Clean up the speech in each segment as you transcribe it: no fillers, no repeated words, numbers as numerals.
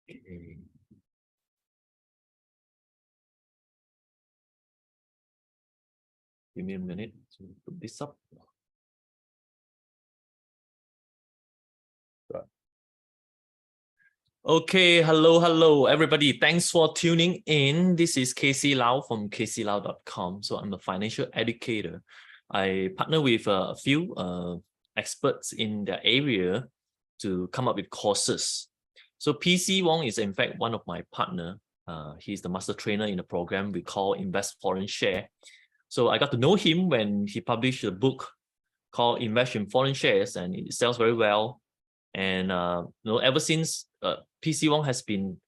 Okay. Give me a minute to put this up. Okay, hello, everybody. Thanks for tuning in. This is KC Lau from kclau.com. So I'm a financial educator. I partner with a few experts in the area to come up with courses. So PC Wong is in fact one of my partner. He's the master trainer in the program we call Invest Foreign Share. So I got to know him when he published a book called Invest in Foreign Shares, and it sells very well. And ever since, PC Wong has been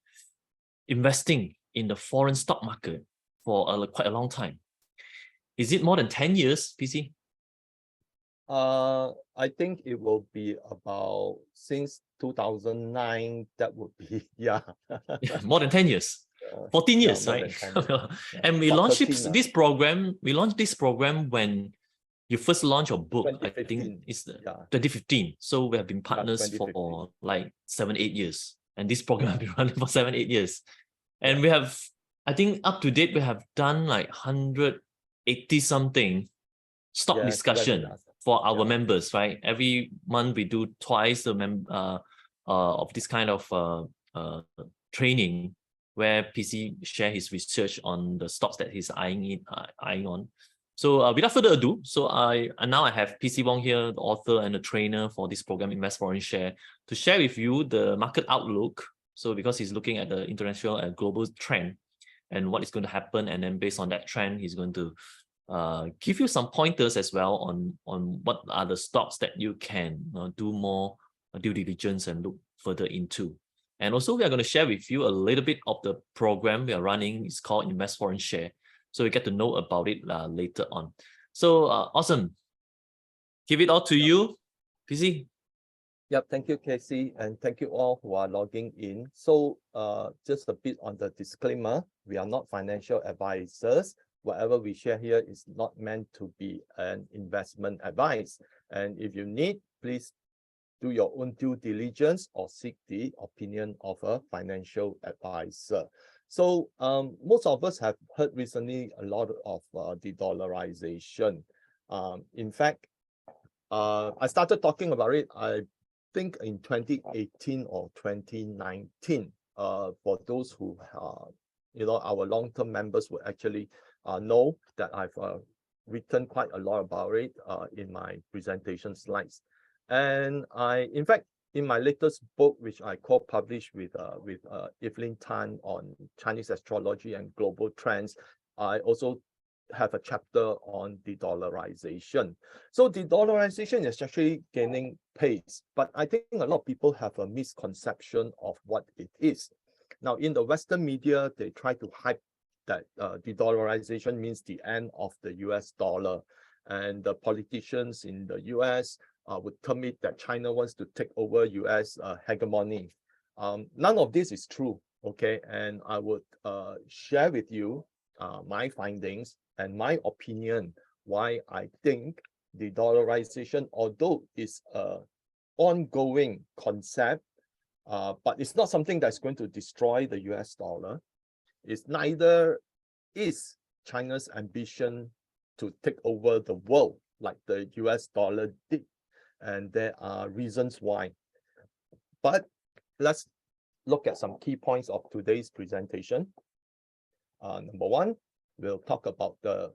investing in the foreign stock market for quite a long time. Is it more than 10 years, PC? I think it will be about since 2009. That would be More than 10 years. 14 years, right? And we launched this program. We launched this program when you first launched your book. I think it's 2015. So we have been partners for like 7-8 years. And this program has been running for 7-8 years. And we have, I think up to date, we have done like 180 something stock discussion for our members, right? Every month we do twice of this kind of training where PC share his research on the stocks that he's eyeing on. So without further ado, now I have PC Wong here, the author and the trainer for this program, Invest Foreign Share, to share with you the market outlook. So because he's looking at the international and global trend and what is going to happen, and then based on that trend, he's going to give you some pointers as well on what are the stocks that you can do more due diligence and look further into. And also we are going to share with you a little bit of the program we are running. It's called Invest Foreign Share. So you get to know about it later on. So awesome. Give it all to you, PC. Yep, thank you, Casey, and thank you all who are logging in. So just a bit on the disclaimer, we are not financial advisors. Whatever we share here is not meant to be an investment advice. And if you need, please do your own due diligence or seek the opinion of a financial advisor. So most of us have heard recently a lot of de-dollarization. In fact, I started talking about it, I think in 2018 or 2019. For those who our long-term members will actually know that I've written quite a lot about it in my presentation slides. And in fact, in my latest book, which I co-published with Evelyn Tan on Chinese astrology and global trends, I also have a chapter on de-dollarization. So de-dollarization is actually gaining pace, but I think a lot of people have a misconception of what it is. Now, in the Western media, they try to hype that de-dollarization means the end of the US dollar, and the politicians in the US would term it that China wants to take over US hegemony. None of this is true, okay? And I would share with you my findings and my opinion why I think the dollarization, although it's an ongoing concept, but it's not something that's going to destroy the US dollar. It's neither is China's ambition to take over the world like the US dollar did. And there are reasons why. But let's look at some key points of today's presentation. Number one, we'll talk about the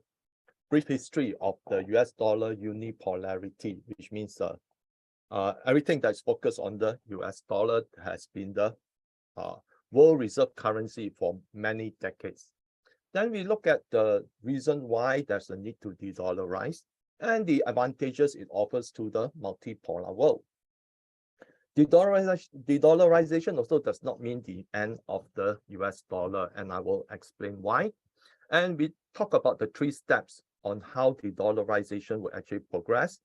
brief history of the US dollar unipolarity, which means everything that's focused on the US dollar has been the world reserve currency for many decades. Then we look at the reason why there's a need to de-dollarize and the advantages it offers to the multipolar world. De-dollarization also does not mean the end of the US dollar, and I will explain why. And we talk about the 3 steps on how de-dollarization will actually progress.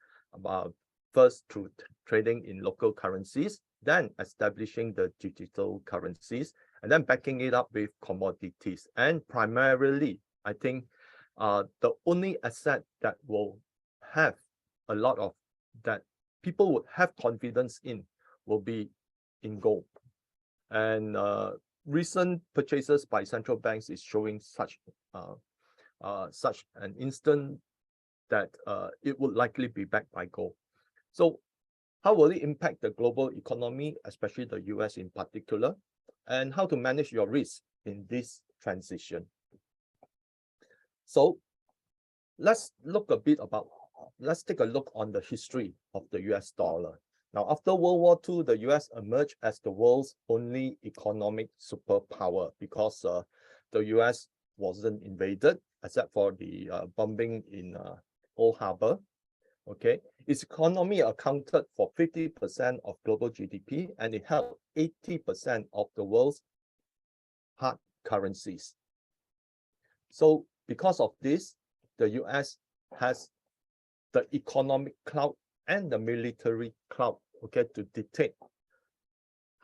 First, through trading in local currencies, then establishing the digital currencies, and then backing it up with commodities. And primarily, I think the only asset that will have a lot of that people would have confidence in will be in gold. And recent purchases by central banks is showing such an instant that it would likely be backed by gold. So how will it impact the global economy, especially the US in particular, and how to manage your risk in this transition? So let's take a look on the history of the US dollar. Now, after World War II, the US emerged as the world's only economic superpower because the US wasn't invaded except for the bombing in Pearl Harbor. Okay, its economy accounted for 50% of global GDP, and it held 80% of the world's hard currencies. So because of this, the US has the economic clout and the military clout, okay, to dictate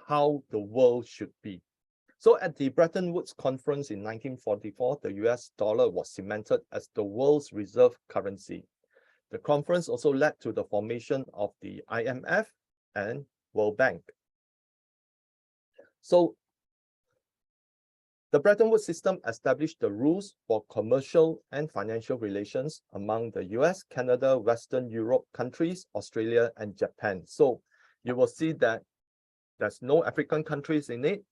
how the world should be. So at the Bretton Woods Conference in 1944, the US dollar was cemented as the world's reserve currency. The conference also led to the formation of the IMF and World Bank. So the Bretton Woods system established the rules for commercial and financial relations among the US, Canada, Western Europe countries, Australia, and Japan. So you will see that there's no African countries in it.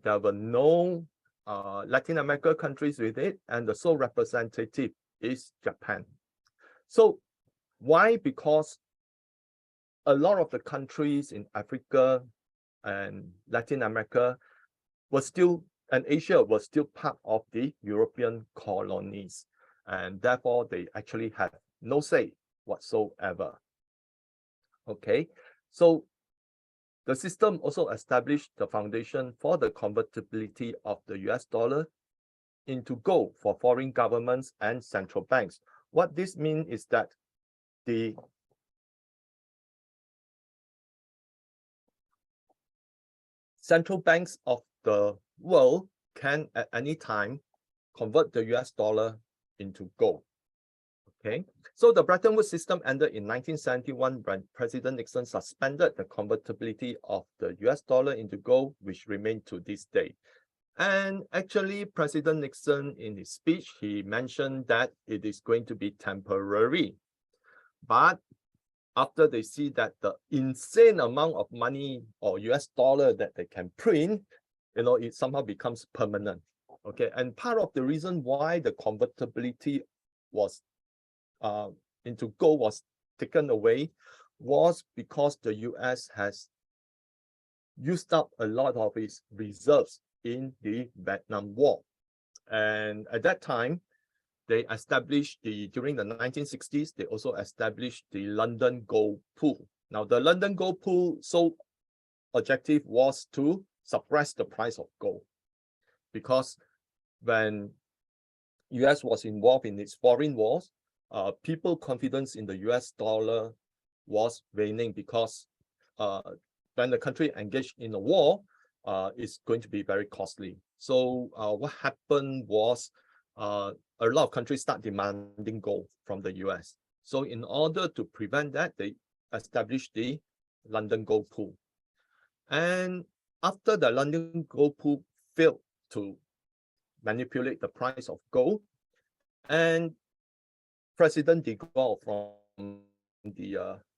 There were no Latin America countries with it, and the sole representative is Japan. So why? Because a lot of the countries in Africa and Latin America were still, and Asia was still part of the European colonies, and therefore they actually had no say whatsoever. Okay, so the system also established the foundation for the convertibility of the US dollar into gold for foreign governments and central banks. What this means is that the central banks of the world can at any time convert the US dollar into gold. Okay, so the Bretton Woods system ended in 1971 when President Nixon suspended the convertibility of the US dollar into gold, which remained to this day. And actually, President Nixon, in his speech, he mentioned that it is going to be temporary. But after they see that the insane amount of money or US dollar that they can print, it somehow becomes permanent. Okay, and part of the reason why the convertibility was into gold was taken away was because the US has used up a lot of its reserves in the Vietnam War. And at that time, they established during the 1960s, they also established the London Gold Pool. Now, the London Gold Pool sole objective was to suppress the price of gold, because when US was involved in its foreign wars, people's confidence in the US dollar was waning, because when the country engaged in a war, it's going to be very costly. So what happened was a lot of countries start demanding gold from the US. So in order to prevent that, they established the London Gold Pool. And after the London Gold Pool failed to manipulate the price of gold, and President de Gaulle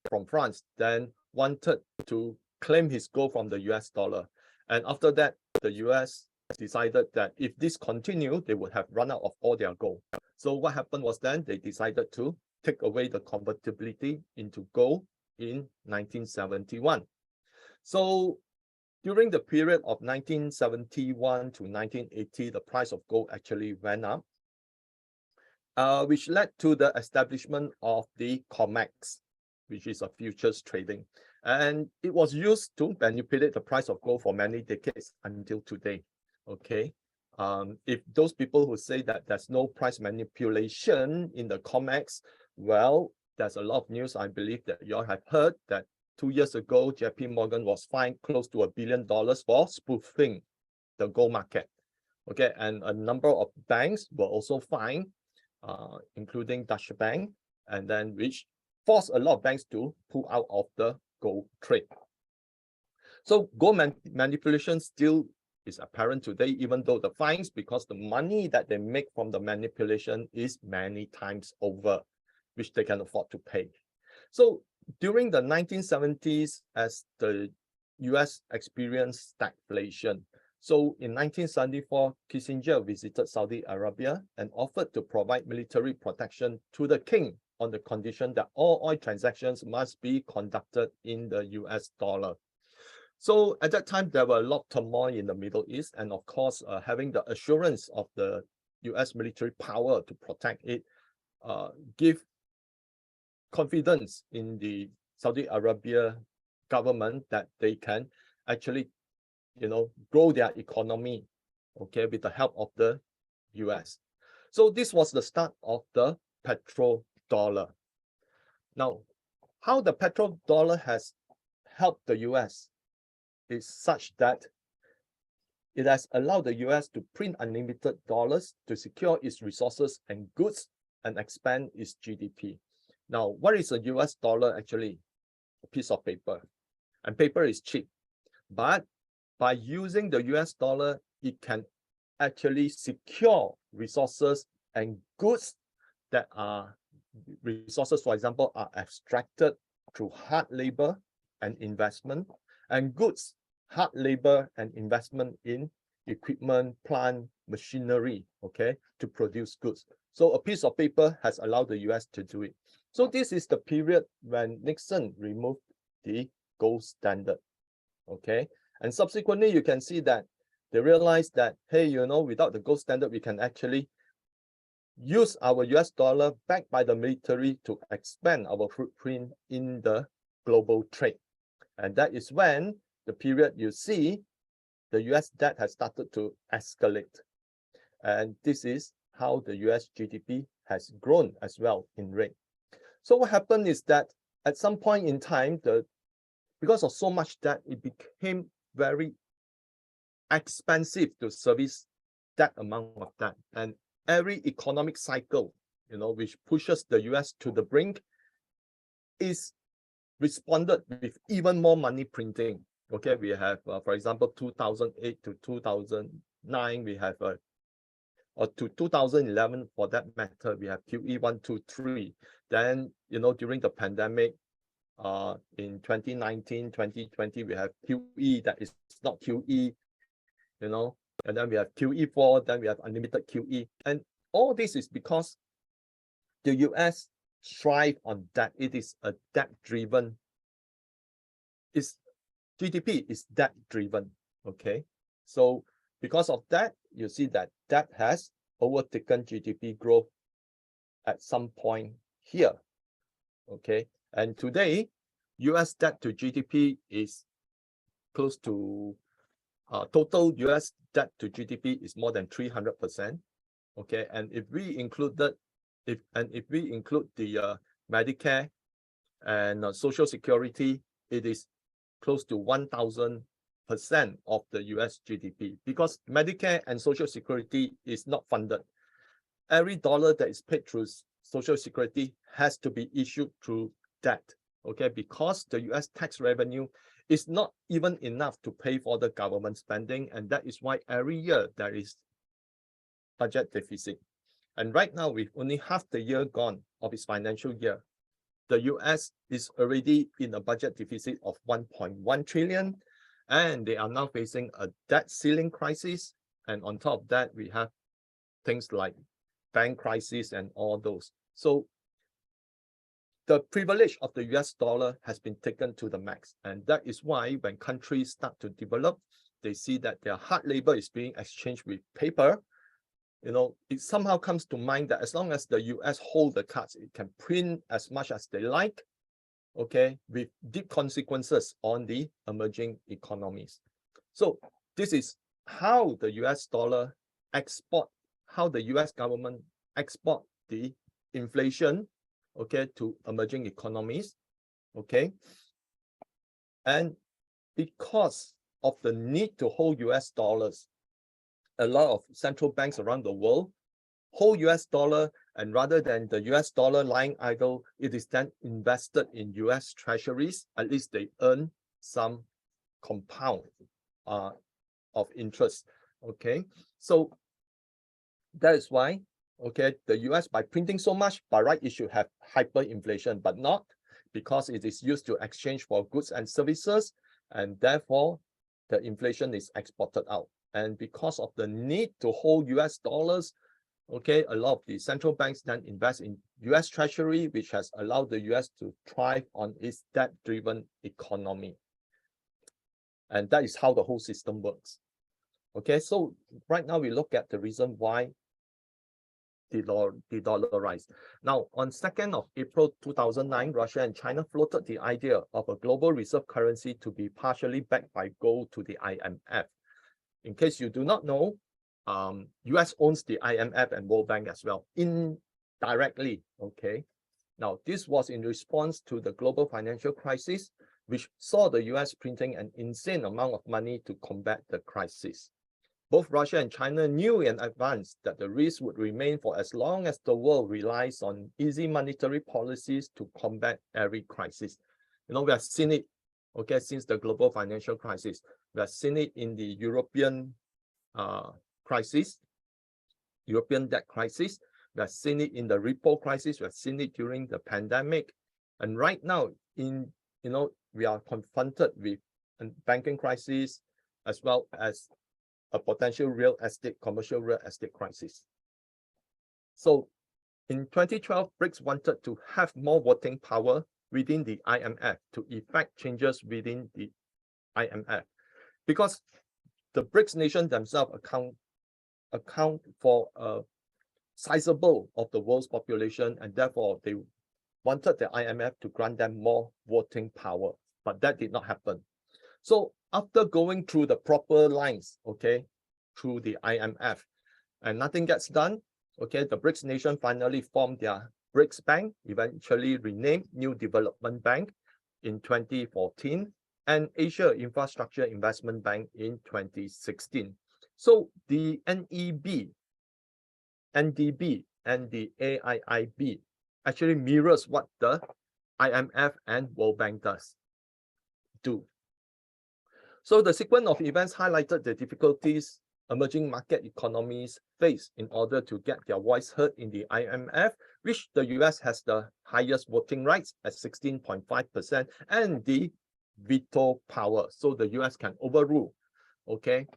from France then wanted to claim his gold from the US dollar. And after that, the US decided that if this continued, they would have run out of all their gold. So what happened was then they decided to take away the convertibility into gold in 1971. So during the period of 1971 to 1980, the price of gold actually went up, which led to the establishment of the COMEX, which is a futures trading. And it was used to manipulate the price of gold for many decades until today. Okay, if those people who say that there's no price manipulation in the COMEX, well, there's a lot of news. I believe that you all have heard that 2 years ago, JP Morgan was fined close to $1 billion for spoofing the gold market. Okay, and a number of banks were also fined, including Deutsche Bank, and then which forced a lot of banks to pull out of the gold trade. So gold manipulation still is apparent today, even though the fines, because the money that they make from the manipulation is many times over, which they can afford to pay. So during the 1970s, as the US experienced stagflation, so in 1974, Kissinger visited Saudi Arabia and offered to provide military protection to the king on the condition that all oil transactions must be conducted in the US dollar. So at that time, there were a lot of turmoil in the Middle East, and of course, having the assurance of the US military power to protect it, give confidence in the Saudi Arabia government that they can actually, grow their economy, okay, with the help of the US. So this was the start of the petrodollar. Now, how the petrodollar has helped the US is such that it has allowed the US to print unlimited dollars to secure its resources and goods and expand its GDP. Now, what is a US dollar actually? A piece of paper. And paper is cheap. But by using the US dollar, it can actually secure resources and goods that are resources, for example, are abstracted through hard labor and investment, and goods, hard labor and investment in equipment, plant, machinery, okay, to produce goods. So a piece of paper has allowed the US to do it. So this is the period when Nixon removed the gold standard, okay? And subsequently, you can see that they realized that, hey, without the gold standard, we can actually use our US dollar backed by the military to expand our footprint in the global trade. And that is when the period you see the US debt has started to escalate. And this is how the US GDP has grown as well in rate. So what happened is that at some point in time, because of so much debt, it became very expensive to service that amount of debt. And every economic cycle, which pushes the US to the brink, is responded with even more money printing. Okay, we have, for example, 2008 to 2009, we have, or to 2011 for that matter, we have QE 1, 2, 3. Then, during the pandemic, in 2019, 2020, we have QE that is not QE, and then we have QE4, then we have unlimited QE. And all this is because the US thrive on debt. It is a debt-driven, GDP is debt-driven, okay? So because of that, you see that debt has overtaken GDP growth at some point here, okay? And today, US debt to GDP is close to, total US debt to GDP is more than 300%, okay? And if we include the Medicare and Social Security, it is close to 1,000% of the US GDP, because Medicare and Social Security is not funded. Every dollar that is paid through Social Security has to be issued through debt, okay? Because the US tax revenue is not even enough to pay for the government spending, and that is why every year there is budget deficit. And right now, with only half the year gone of its financial year, the US is already in a budget deficit of 1.1 trillion, and they are now facing a debt ceiling crisis. And on top of that, we have things like bank crisis and all those. So the privilege of the US dollar has been taken to the max. And that is why when countries start to develop, they see that their hard labor is being exchanged with paper. It somehow comes to mind that as long as the US hold the cards, it can print as much as they like, okay, with deep consequences on the emerging economies. So this is how the US dollar how the US government export the inflation, okay, to emerging economies, okay. And because of the need to hold US dollars, a lot of central banks around the world hold US dollar, and rather than the US dollar lying idle, it is then invested in US treasuries. At least they earn some compound of interest. Okay, so that is why, okay, the US, by printing so much, by right, it should have hyperinflation, but not, because it is used to exchange for goods and services, and therefore the inflation is exported out. And because of the need to hold US dollars, okay, a lot of the central banks then invest in US Treasury, which has allowed the US to thrive on its debt-driven economy. And that is how the whole system works. Okay, so right now we look at the reason why de-dollarize. Now, on 2nd of April 2009, Russia and China floated the idea of a global reserve currency to be partially backed by gold to the IMF. In case you do not know, US owns the IMF and World Bank as well, indirectly, okay? Now, this was in response to the global financial crisis, which saw the US printing an insane amount of money to combat the crisis. Both Russia and China knew in advance that the risk would remain for as long as the world relies on easy monetary policies to combat every crisis. You know, we have seen it, okay, since the global financial crisis. We have seen it in the European crisis, European debt crisis. We have seen it in the repo crisis. We have seen it during the pandemic. And right now, we are confronted with a banking crisis as well as a potential commercial real estate crisis. So in 2012, BRICS wanted to have more voting power within the IMF to effect changes within the IMF, because the BRICS nations themselves account for a sizable of the world's population, and therefore they wanted the IMF to grant them more voting power, but that did not happen. So after going through the proper lines, okay, through the IMF, and nothing gets done, okay, the BRICS nation finally formed their BRICS Bank, eventually renamed New Development Bank in 2014, and Asia Infrastructure Investment Bank in 2016. So the NEB, NDB, and the AIIB actually mirrors what the IMF and World Bank do. So the sequence of events highlighted the difficulties emerging market economies face in order to get their voice heard in the IMF, which the US has the highest voting rights at 16.5% and the veto power. So the US can overrule, okay,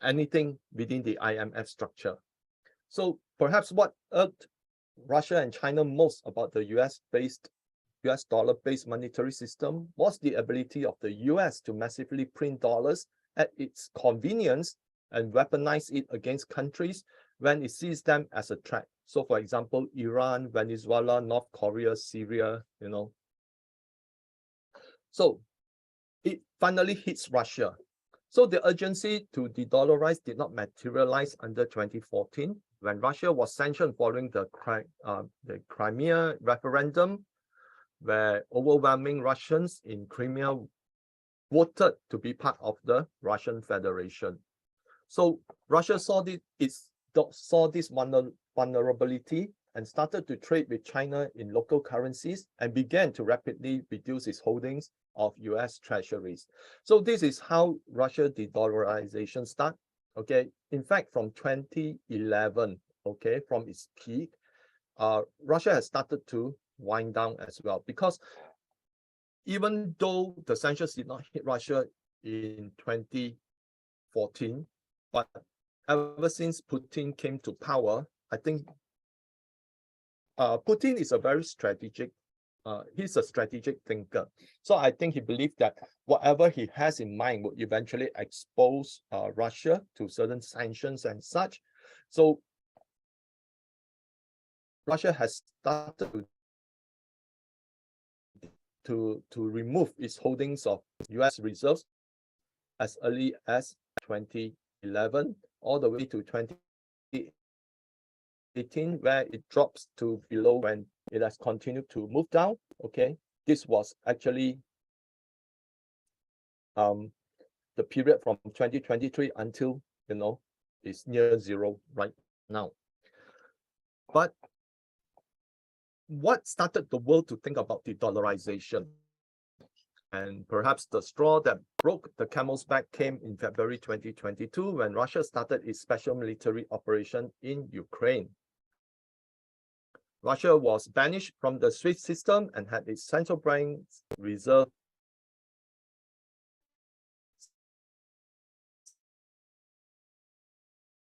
anything within the IMF structure. So perhaps what irked Russia and China most about the US dollar-based monetary system was the ability of the US to massively print dollars at its convenience and weaponize it against countries when it sees them as a threat. So for example, Iran, Venezuela, North Korea, Syria, you know. So it finally hits Russia. So the urgency to de-dollarize did not materialize under 2014 when Russia was sanctioned following the Crimea referendum, where overwhelming Russians in Crimea voted to be part of the Russian Federation. So Russia saw this vulnerability and started to trade with China in local currencies and began to rapidly reduce its holdings of US treasuries. So this is how Russia de-dollarization started. Okay, in fact, from 2011, okay, from its peak, Russia has started to wind down as well, because even though the sanctions did not hit Russia in 2014, but ever since Putin came to power, I think Putin is a very strategic, he's a strategic thinker. So I think he believed that whatever he has in mind would eventually expose Russia to certain sanctions and such. So Russia has started to remove its holdings of US reserves as early as 2011, all the way to 2018, where it drops to below when it has continued to move down. Okay, this was actually the period from 2023 until, you know, it's near zero right now. But what started the world to think about de-dollarization? And perhaps the straw that broke the camel's back came in February 2022 when Russia started its special military operation in Ukraine. Russia was banished from the SWIFT system and had its central bank reserve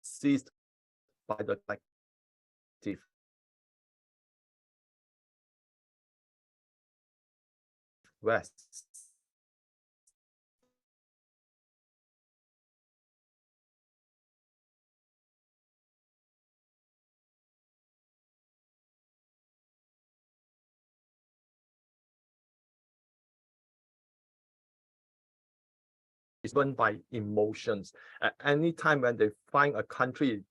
seized by the collective West. Is run by emotions. At any time when they find a country,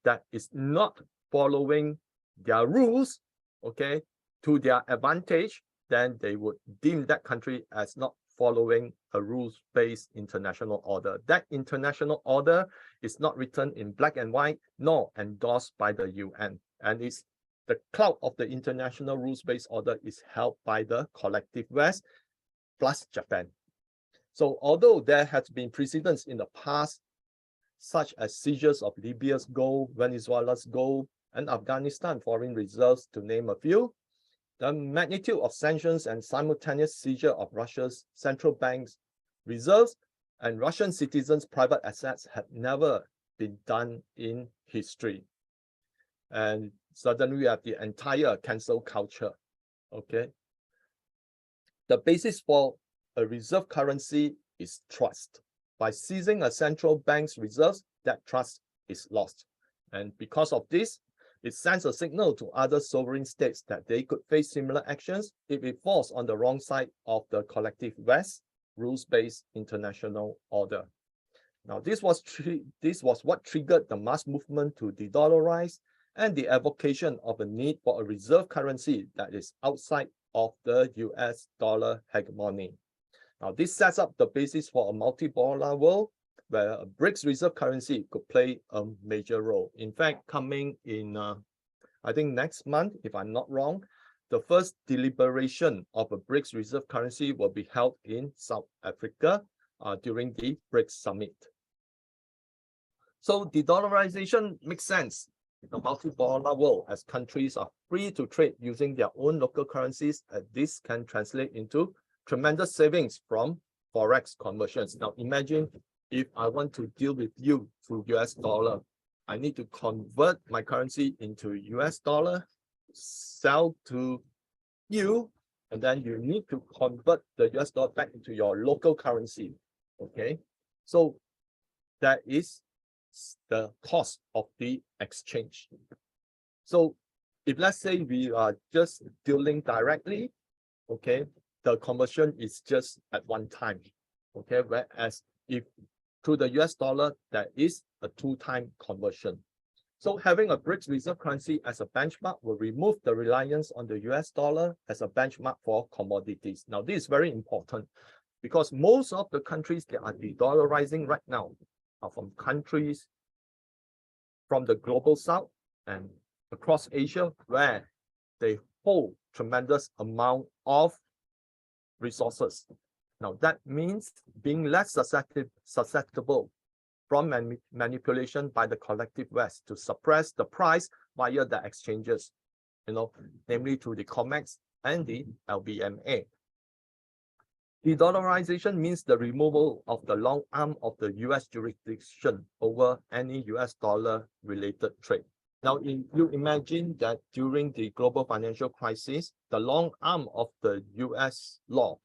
that is not following their rules, okay, to their advantage, then they would deem that country as not following a rules-based international order. That international order is not written in black and white, nor endorsed by the UN. And it's the cloud of the international rules-based order is held by the collective West plus Japan. So although there has been precedents in the past, such as seizures of Libya's gold, Venezuela's gold, and Afghanistan foreign reserves, to name a few, the magnitude of sanctions and simultaneous seizure of Russia's central bank's reserves and Russian citizens' private assets had never been done in history. And suddenly we have the entire cancel culture, okay? The basis for a reserve currency is trust. By seizing a central bank's reserves, that trust is lost. And because of this, it sends a signal to other sovereign states that they could face similar actions if it falls on the wrong side of the collective West rules-based international order. Now, this was what triggered the mass movement to de-dollarize and the advocacy of a need for a reserve currency that is outside of the US dollar hegemony. Now, this sets up the basis for a multipolar world where a BRICS reserve currency could play a major role. In fact, coming in, I think next month, if I'm not wrong, the first deliberation of a BRICS reserve currency will be held in South Africa during the BRICS summit. So de-dollarization makes sense in a multipolar world as countries are free to trade using their own local currencies, and this can translate into tremendous savings from forex conversions. Now imagine if I want to deal with you through US dollar, I need to convert my currency into US dollar, sell to you, and then you need to convert the US dollar back into your local currency, okay? So that is the cost of the exchange. So if let's say we are just dealing directly, okay, the conversion is just at one time, okay? Whereas if through the US dollar, there is a two-time conversion. So having a BRICS reserve currency as a benchmark will remove the reliance on the US dollar as a benchmark for commodities. Now, this is very important because most of the countries that are de-dollarizing right now are from countries from the global south and across Asia, where they hold tremendous amount of resources. Now, that means being less susceptible from manipulation by the collective West to suppress the price via the exchanges, namely through the COMEX and the LBMA. De-dollarization means the removal of the long arm of the US jurisdiction over any US dollar related trade. Now, you imagine that during the global financial crisis, the long arm of the US law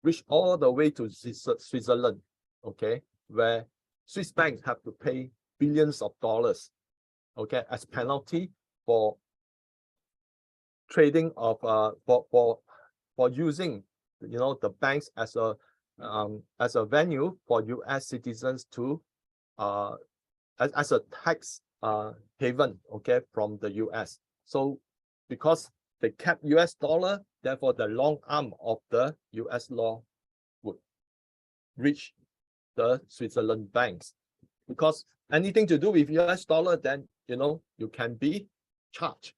reached all the way to Switzerland, okay, where Swiss banks have to pay billions of dollars, okay, as penalty for trading of for using the banks as a venue for US citizens to as a tax haven, okay, from the US. So because they kept US dollar, therefore the long arm of the US law would reach the Switzerland banks. Because anything to do with US dollar, then you can be charged.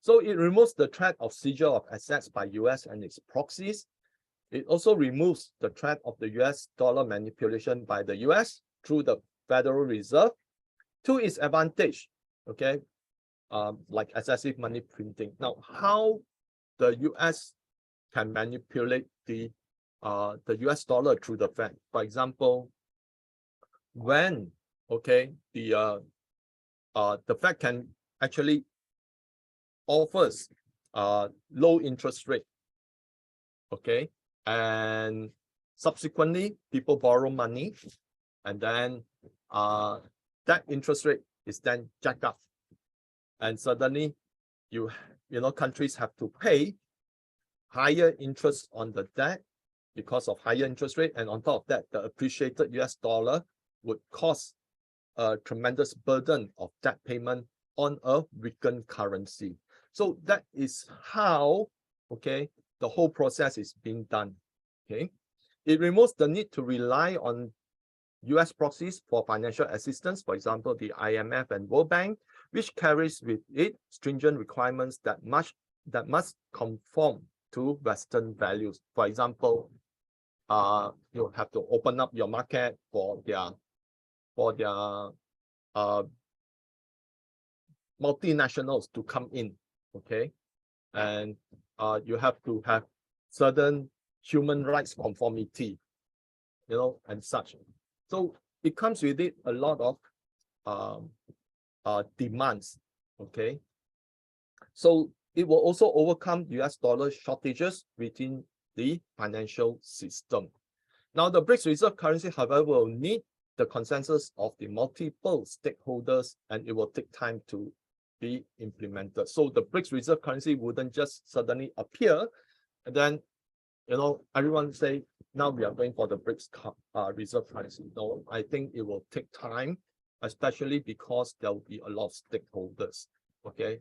So it removes the threat of seizure of assets by US and its proxies. It also removes the threat of the US dollar manipulation by the US through the Federal Reserve to its advantage, okay, like excessive money printing. Now, how the US can manipulate the US dollar through the Fed? For example, when, okay, the Fed can actually offers low interest rate, okay, and subsequently people borrow money, and then that interest rate is then jacked up, and suddenly you know countries have to pay higher interest on the debt because of higher interest rate, and on top of that, the appreciated US dollar would cause a tremendous burden of debt payment on a weakened currency. So that is how, okay, the whole process is being done. Okay, it removes the need to rely on US proxies for financial assistance, for example, the IMF and World Bank, which carries with it stringent requirements that must conform to Western values. For example, you have to open up your market for their multinationals to come in, okay, and you have to have certain human rights conformity, you know, and such. So it comes with it a lot of demands, okay. So it will also overcome US dollar shortages within the financial system. Now, the BRICS reserve currency, however, will need the consensus of the multiple stakeholders, and it will take time to be implemented. So the BRICS reserve currency wouldn't just suddenly appear, and then, you know, everyone say, now we are going for the BRICS reserve currency. No, I think it will take time, especially because there will be a lot of stakeholders, okay?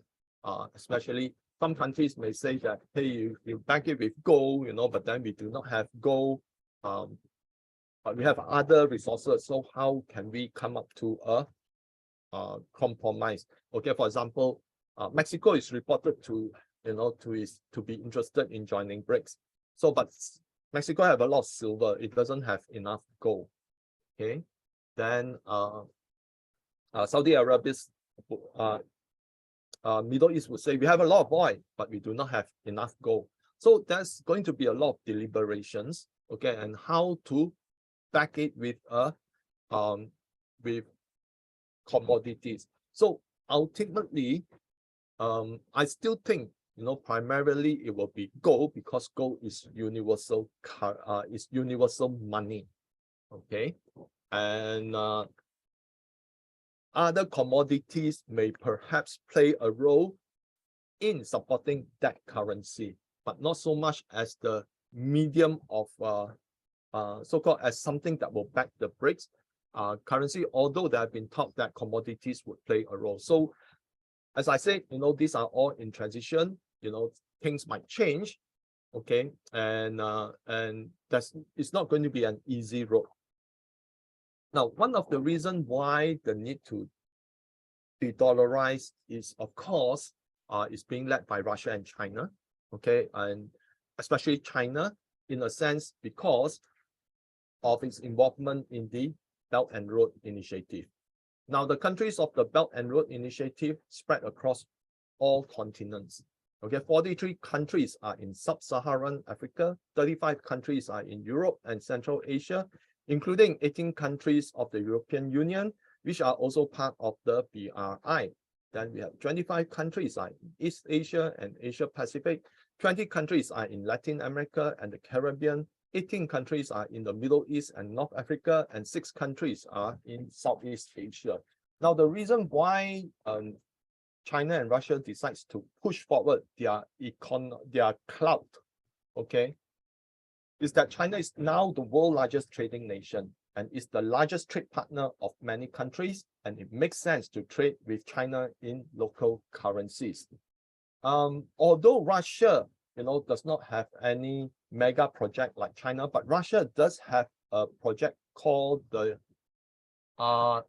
Especially some countries may say that, hey, you back it with gold, you know, but then we do not have gold, but we have other resources. So how can we come up to a compromise? Okay, for example, Mexico is reported to, you know, to be interested in joining BRICS. So, but Mexico have a lot of silver. It doesn't have enough gold. Okay, then Saudi Arabia's Middle East would say we have a lot of oil, but we do not have enough gold. So there's going to be a lot of deliberations, okay, and how to back it with commodities. So ultimately, I still think, you know, primarily it will be gold, because gold is universal money, okay, and other commodities may perhaps play a role in supporting that currency, but not so much as the medium of so-called as something that will back the BRICS currency, although there have been talk that commodities would play a role. So as I said, you know, these are all in transition, you know, things might change, okay, and it's not going to be an easy road. Now, one of the reasons why the need to de-dollarize is, of course, is being led by Russia and China, okay, and especially China, in a sense, because of its involvement in the Belt and Road Initiative. Now, the countries of the Belt and Road Initiative spread across all continents. Okay, 43 countries are in sub-Saharan Africa, 35 countries are in Europe and Central Asia, including 18 countries of the European Union, which are also part of the BRI. Then we have 25 countries are in East Asia and Asia Pacific, 20 countries are in Latin America and the Caribbean, 18 countries are in the Middle East and North Africa, and 6 countries are in Southeast Asia. Now, the reason why China and Russia decides to push forward their clout, okay, is that China is now the world's largest trading nation and is the largest trade partner of many countries, and it makes sense to trade with China in local currencies. Although Russia, you know, does not have any mega project like China, but Russia does have a project called the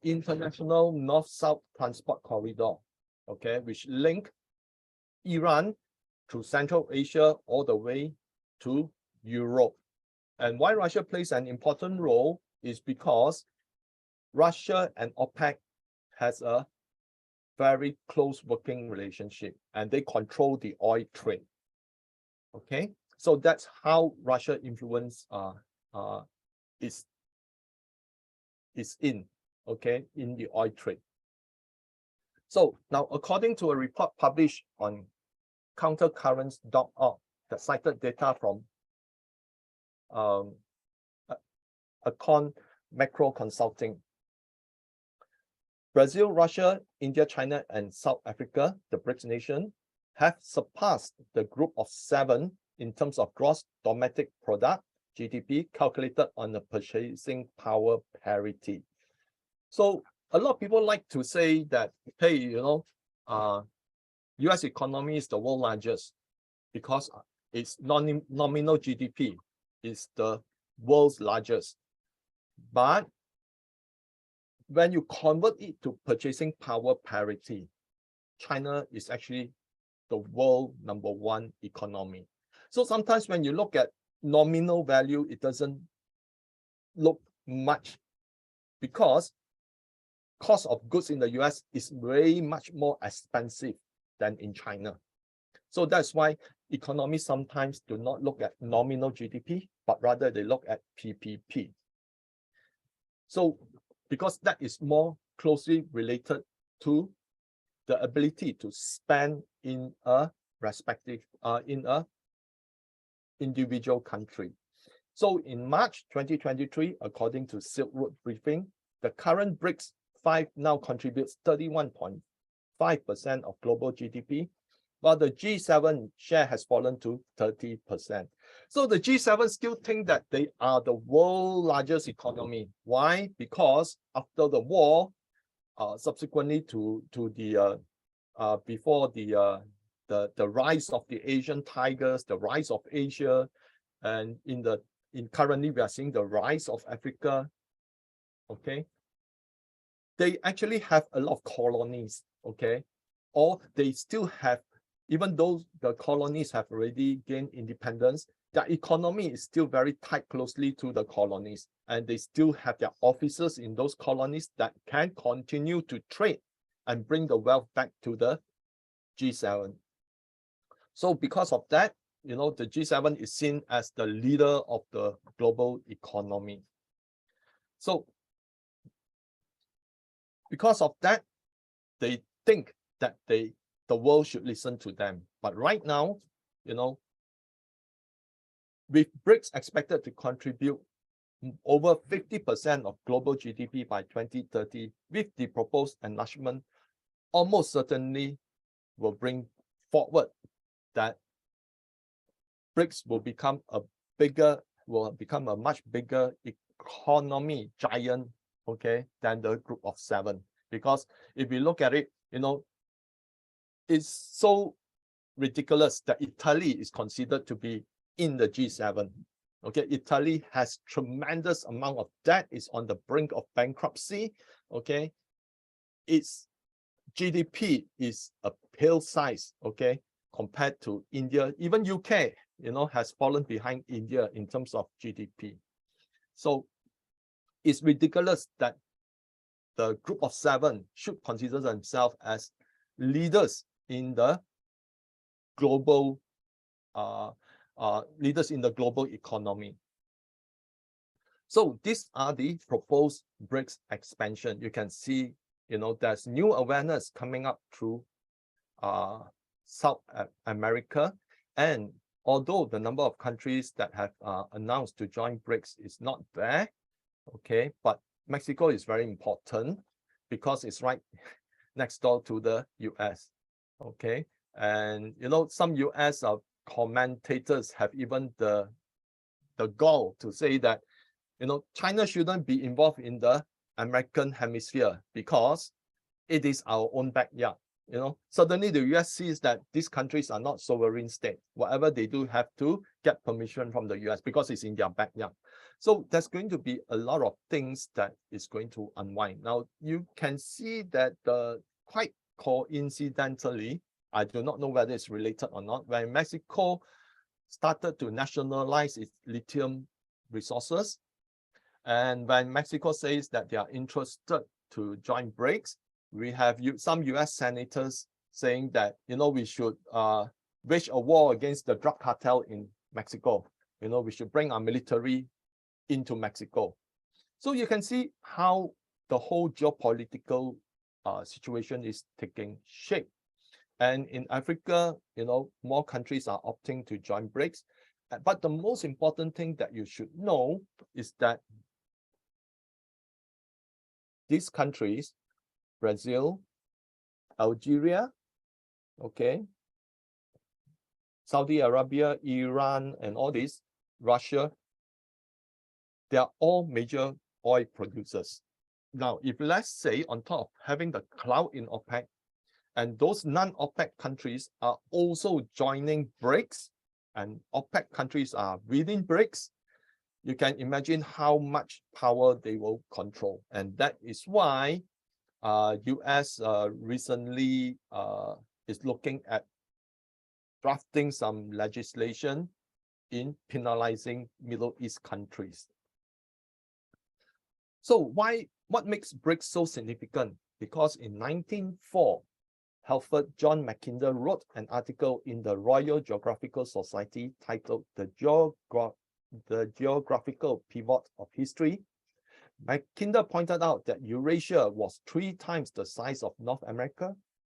International North-South Transport Corridor, okay, which link Iran through Central Asia all the way to Europe. And why Russia plays an important role is because Russia and OPEC has a very close working relationship, and they control the oil trade. Okay, so that's how Russia influence is in the oil trade. So now, according to a report published on countercurrents.org that cited data from Econ Macro Consulting, Brazil, Russia, India, China, and South Africa, the BRICS nation, have surpassed the group of 7 in terms of gross domestic product, GDP, calculated on the purchasing power parity. So a lot of people like to say that, hey, US economy is the world largest because its nominal GDP is the world's largest. But when you convert it to purchasing power parity, China is actually the world #1 economy. So sometimes when you look at nominal value, it doesn't look much because cost of goods in the US is way much more expensive than in China. So that's why economies sometimes do not look at nominal GDP, but rather they look at PPP. So because that is more closely related to the ability to spend in a respective, in a individual country. So in March 2023, according to Silk Road briefing, the current BRICS 5 now contributes 31.5% of global GDP, while the G7 share has fallen to 30%. So the G7 still think that they are the world's largest economy. Why? Because after the war, subsequently to the before the rise of the Asian tigers, the rise of Asia, and currently we are seeing the rise of Africa. Okay, they actually have a lot of colonies. Okay, or they still have, even though the colonies have already gained independence, their economy is still very tied closely to the colonies, and they still have their officers in those colonies that can continue to trade and bring the wealth back to the G7. So because of that, the G7 is seen as the leader of the global economy. So because of that, they think that the world should listen to them. But right now, with BRICS expected to contribute over 50% of global GDP by 2030, with the proposed enlargement, almost certainly will bring forward that BRICS will become a much bigger economy giant, than the group of 7. Because if we look at it, it's so ridiculous that Italy is considered to be in the G7. Okay, Italy has tremendous amount of debt, is on the brink of bankruptcy. Okay, its GDP is a pill size, compared to India. Even UK, has fallen behind India in terms of GDP. So it's ridiculous that the group of 7 should consider themselves as leaders in the global economy. So these are the proposed BRICS expansion. You can see, there's new awareness coming up through South America. And although the number of countries that have announced to join BRICS is not there, but Mexico is very important because it's right next door to the US. And some US commentators have even the goal to say that China shouldn't be involved in the American hemisphere because it is our own backyard. Suddenly the US sees that these countries are not sovereign states. Whatever they do have to get permission from the US because it's in their backyard. So there's going to be a lot of things that is going to unwind. Now you can see that quite coincidentally, I do not know whether it's related or not, when Mexico started to nationalize its lithium resources. And when Mexico says that they are interested to join BRICS, we have some US senators saying that, we should wage a war against the drug cartel in Mexico. We should bring our military into Mexico. So you can see how the whole geopolitical situation is taking shape. And in Africa, more countries are opting to join BRICS. But the most important thing that you should know is that these countries, Brazil, Algeria, okay, Saudi Arabia, Iran, and all these, Russia, they are all major oil producers. Now, if let's say on top of having the clout in OPEC, and those non-OPEC countries are also joining BRICS, and OPEC countries are within BRICS, you can imagine how much power they will control. And that is why US recently is looking at drafting some legislation in penalizing Middle East countries. So what makes BRICS so significant? Because in 1904, Halford John Mackinder wrote an article in the Royal Geographical Society titled The Geographical Pivot of History. Mackinder pointed out that Eurasia was 3 times the size of North America.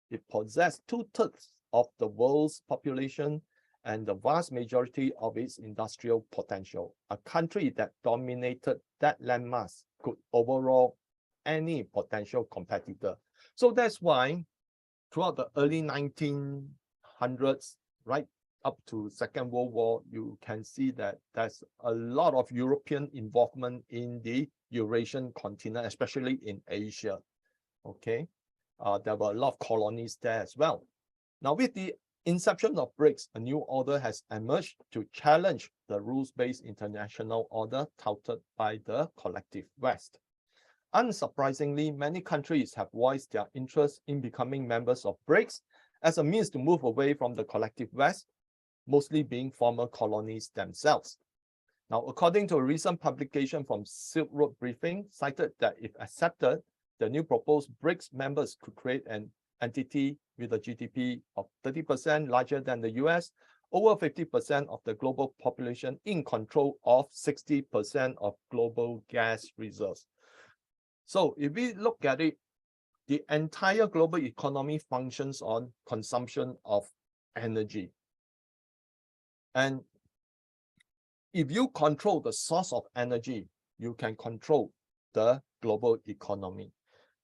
It possessed 2/3 of the world's population and the vast majority of its industrial potential. A country that dominated that landmass could overrule any potential competitor. So that's why throughout the early 1900s, right up to Second World War, you can see that there's a lot of European involvement in the Eurasian continent, especially in Asia. Okay, there were a lot of colonies there as well. Now, with the inception of BRICS, a new order has emerged to challenge the rules-based international order touted by the collective West. Unsurprisingly, many countries have voiced their interest in becoming members of BRICS as a means to move away from the collective West, mostly being former colonies themselves. Now, according to a recent publication from Silk Road Briefing, cited that if accepted, the new proposed BRICS members could create an entity with a GDP of 30% larger than the US, over 50% of the global population, in control of 60% of global gas reserves. So if we look at it, the entire global economy functions on consumption of energy. And if you control the source of energy, you can control the global economy.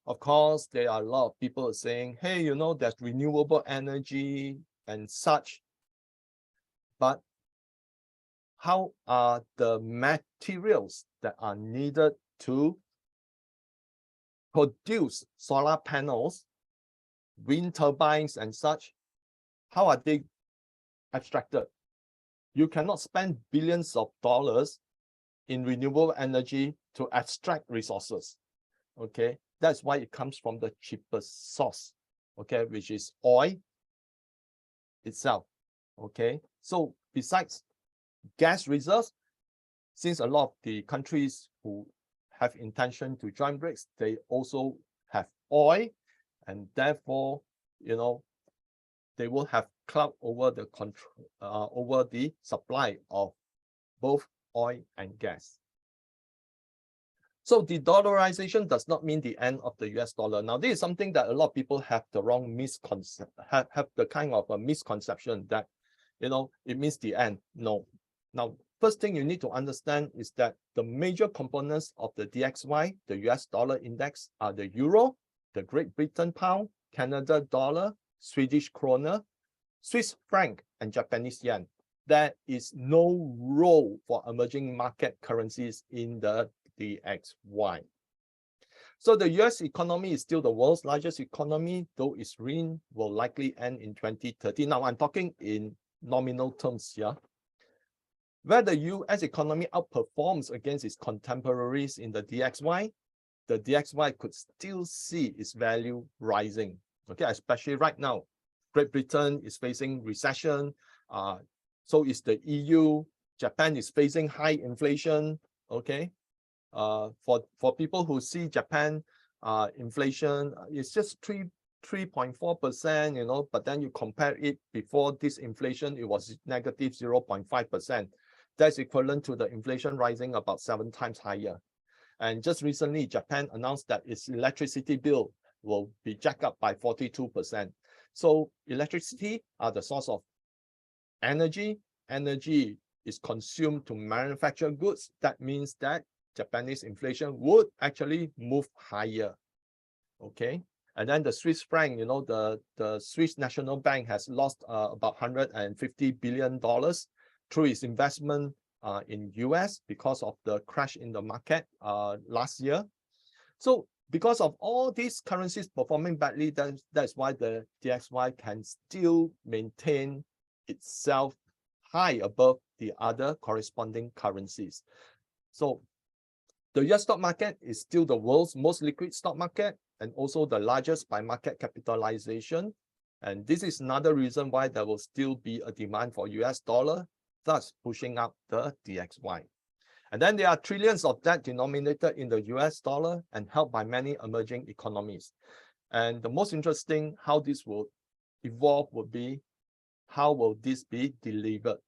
Of course, there are a lot of people saying, hey, there's renewable energy and such. But how are the materials that are needed to produce solar panels, wind turbines, and such? How are they extracted? You cannot spend billions of dollars in renewable energy to extract resources. Okay, that's why it comes from the cheapest source, okay, which is oil itself. Okay, so besides gas reserves, since a lot of the countries who have intention to join BRICS, they also have oil, and therefore, they will have clout over the control over the supply of both oil and gas. So de-dollarization does not mean the end of the US dollar. Now, this is something that a lot of people have the wrong misconception, have the kind of a misconception that, it means the end. No. Now, first thing you need to understand is that the major components of the DXY, the US dollar index, are the euro, the Great Britain pound, Canada dollar, Swedish krona, Swiss franc, and Japanese yen. There is no role for emerging market currencies in the DXY. So the US economy is still the world's largest economy, though its reign will likely end in 2030. Now, I'm talking in nominal terms here. Where the US economy outperforms against its contemporaries in the DXY could still see its value rising. Okay, especially right now. Great Britain is facing recession, so is the EU, Japan is facing high inflation. Okay, for people who see Japan inflation, it's just 3.4%, you know, but then you compare it before this inflation, it was negative 0.5%. That's equivalent to the inflation rising about 7 times higher. And just recently, Japan announced that its electricity bill will be jacked up by 42%. So electricity are the source of energy. Energy is consumed to manufacture goods. That means that Japanese inflation would actually move higher. Okay. And then the Swiss franc, you know, the Swiss National Bank has lost about $150 billion through its investment in US because of the crash in the market last year. So because of all these currencies performing badly, that's why the DXY can still maintain itself high above the other corresponding currencies. So the US stock market is still the world's most liquid stock market and also the largest by market capitalization. And this is another reason why there will still be a demand for US dollar, thus pushing up the DXY. And then there are trillions of debt denominated in the US dollar and held by many emerging economies. And the most interesting how this will evolve would be how will this be delivered.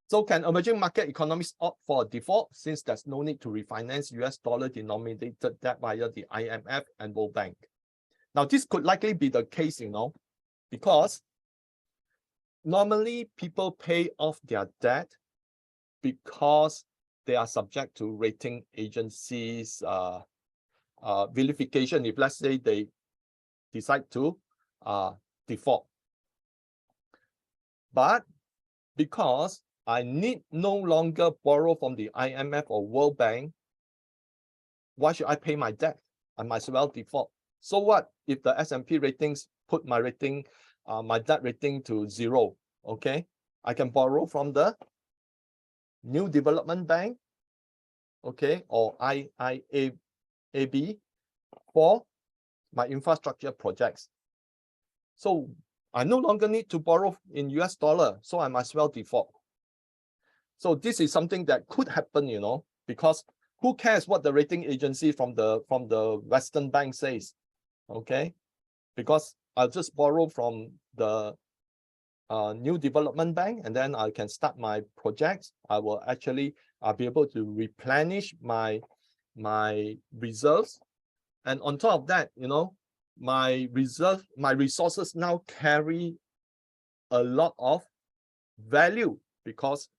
So can emerging market economies opt for a default since there's no need to refinance US dollar denominated debt via the IMF and World Bank? Now, this could likely be the case, you know, because normally people pay off their debt because they are subject to rating agencies vilification if, let's say, they decide to default. But because I need no longer borrow from the IMF or World Bank, why should I pay my debt? I might as well default. So what if the S&P ratings put my rating, my debt rating to 0? Okay, I can borrow from the New Development Bank, okay, or IIAB for my infrastructure projects. So I no longer need to borrow in US dollar, so I might as well default. So this is something that could happen, you know, because who cares what the rating agency from the Western bank says, okay? Because I'll just borrow from the New Development Bank, and then I can start my projects. I will actually be able to replenish my reserves, and on top of that, you know, my resources now carry a lot of value because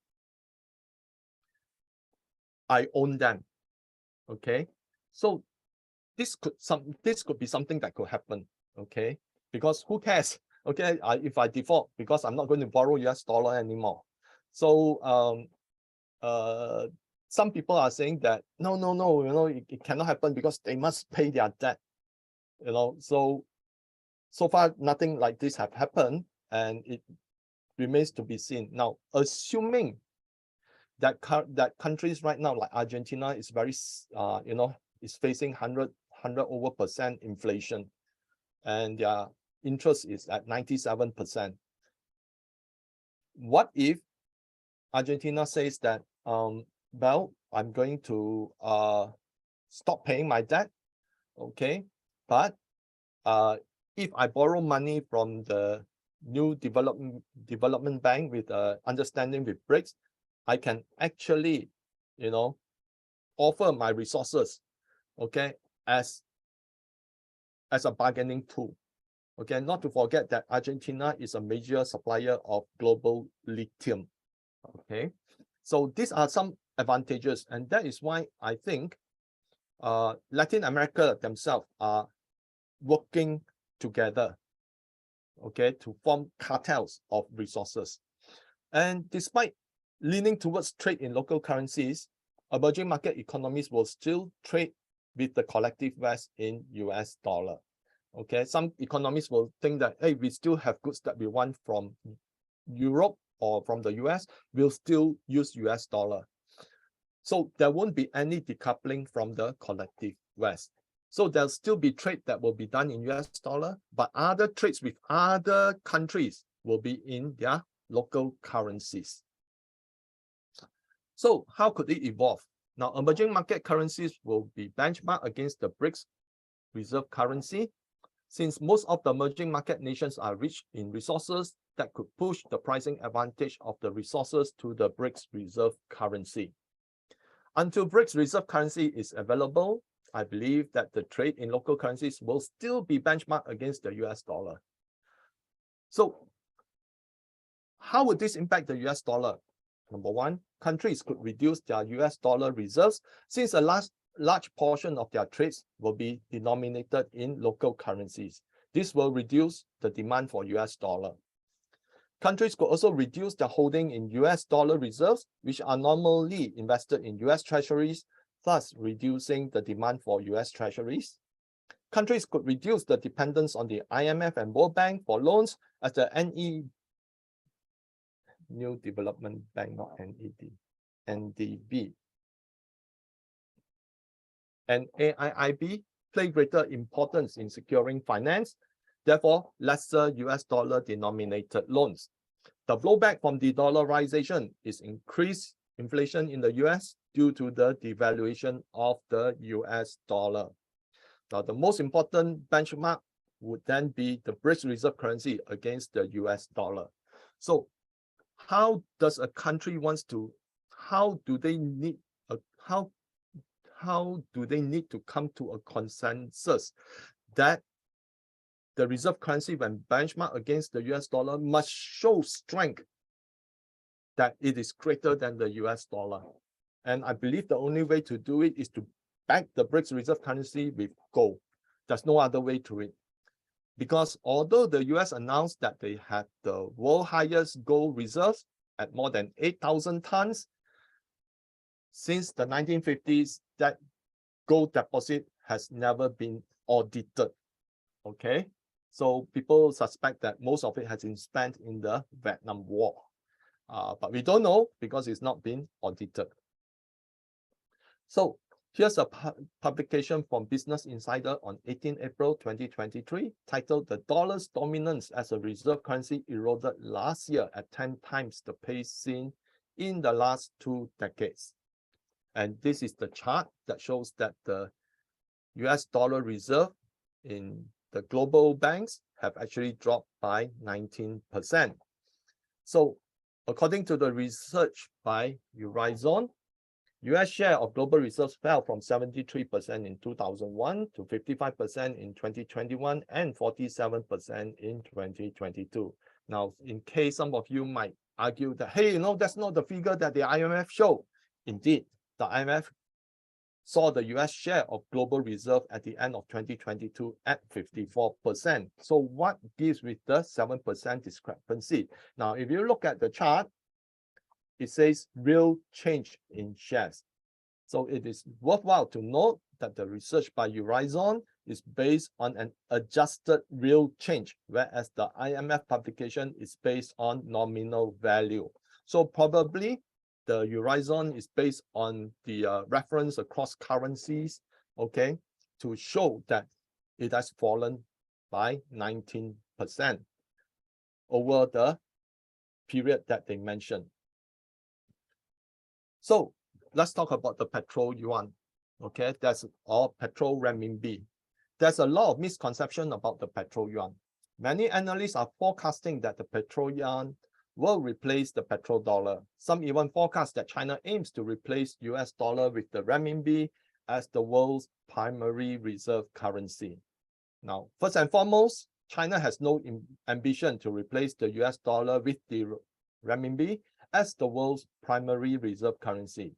I own them. Okay, so this could be something that could happen. Okay, because who cares? Okay, if I default because I'm not going to borrow US dollar anymore. So some people are saying that no, you know, it cannot happen because they must pay their debt. You know, so far nothing like this have happened, and it remains to be seen. Now, assuming that countries right now like Argentina is very you know, is facing 100% inflation, and their interest is at 97%. What if Argentina says that well, I'm going to stop paying my debt, okay, but if I borrow money from the New Development Bank with understanding with BRICS, I can actually, you know, offer my resources, okay, as a bargaining tool. Okay, not to forget that Argentina is a major supplier of global lithium. Okay, so these are some advantages, and that is why I think Latin America themselves are working together, okay, to form cartels of resources. And despite leaning towards trade in local currencies, emerging market economies will still trade with the collective West in US dollar. Okay, some economists will think that, hey, we still have goods that we want from Europe or from the US, we'll still use US dollar. So there won't be any decoupling from the collective West. So there'll still be trade that will be done in US dollar, but other trades with other countries will be in their local currencies. So how could it evolve? Now, emerging market currencies will be benchmarked against the BRICS reserve currency, since most of the emerging market nations are rich in resources that could push the pricing advantage of the resources to the BRICS reserve currency. Until BRICS reserve currency is available, I believe that the trade in local currencies will still be benchmarked against the US dollar. So how would this impact the US dollar? Number one, countries could reduce their US dollar reserves, since a large portion of their trades will be denominated in local currencies. This will reduce the demand for US dollar. Countries could also reduce their holding in US dollar reserves, which are normally invested in US treasuries, thus reducing the demand for US treasuries. Countries could reduce the dependence on the IMF and World Bank for loans, as the New Development Bank, not NED, NDB, and AIIB play greater importance in securing finance, therefore lesser US dollar denominated loans. The blowback from de-dollarisation is increased inflation in the US due to the devaluation of the US dollar. Now, the most important benchmark would then be the BRICS reserve currency against the US dollar. So how does a country how do they need to come to a consensus that the reserve currency, when benchmarked against the US dollar, must show strength that it is greater than the US dollar? And I believe the only way to do it is to back the BRICS reserve currency with gold. There's no other way to it. Because although the US announced that they had the world's highest gold reserves at more than 8,000 tons, since the 1950s, that gold deposit has never been audited. Okay, so people suspect that most of it has been spent in the Vietnam War. But we don't know because it's not been audited. So here's a publication from Business Insider on 18 April 2023, titled "The Dollar's Dominance as a Reserve Currency Eroded Last Year at 10 times the Pace Seen in the Last 2 Decades." And this is the chart that shows that the US dollar reserve in the global banks have actually dropped by 19%. So according to the research by Horizon, US share of global reserves fell from 73% in 2001 to 55% in 2021 and 47% in 2022. Now, in case some of you might argue that, hey, that's not the figure that the IMF showed. Indeed, the IMF saw the US share of global reserve at the end of 2022 at 54%. So what gives with the 7% discrepancy? Now, if you look at the chart, it says real change in shares. So it is worthwhile to note that the research by Horizon is based on an adjusted real change, whereas the IMF publication is based on nominal value. So probably the Horizon is based on the reference across currencies, okay, to show that it has fallen by 19% over the period that they mentioned. So let's talk about the petrol yuan, okay, or petrol renminbi. There's a lot of misconception about the petrol yuan. Many analysts are forecasting that the petrol yuan will replace the petrodollar. Some even forecast that China aims to replace US dollar with the renminbi as the world's primary reserve currency. Now, first and foremost, China has no ambition to replace the US dollar with the renminbi as the world's primary reserve currency.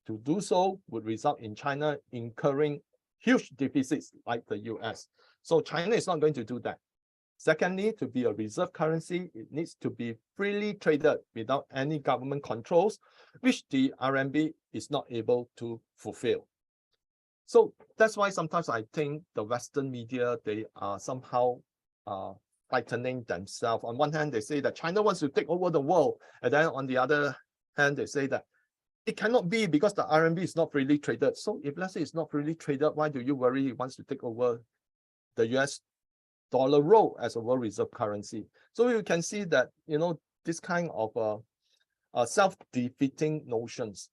To do so would result in China incurring huge deficits like the US. So China is not going to do that. Secondly, to be a reserve currency, it needs to be freely traded without any government controls, which the RMB is not able to fulfill. So that's why sometimes I think the Western media, they are somehow frightening themselves. On one hand, they say that China wants to take over the world. And then on the other hand, they say that it cannot be because the RMB is not freely traded. So if let's say it's not freely traded, why do you worry it wants to take over the US dollar role as a world reserve currency? So you can see that, this kind of self-defeating notions.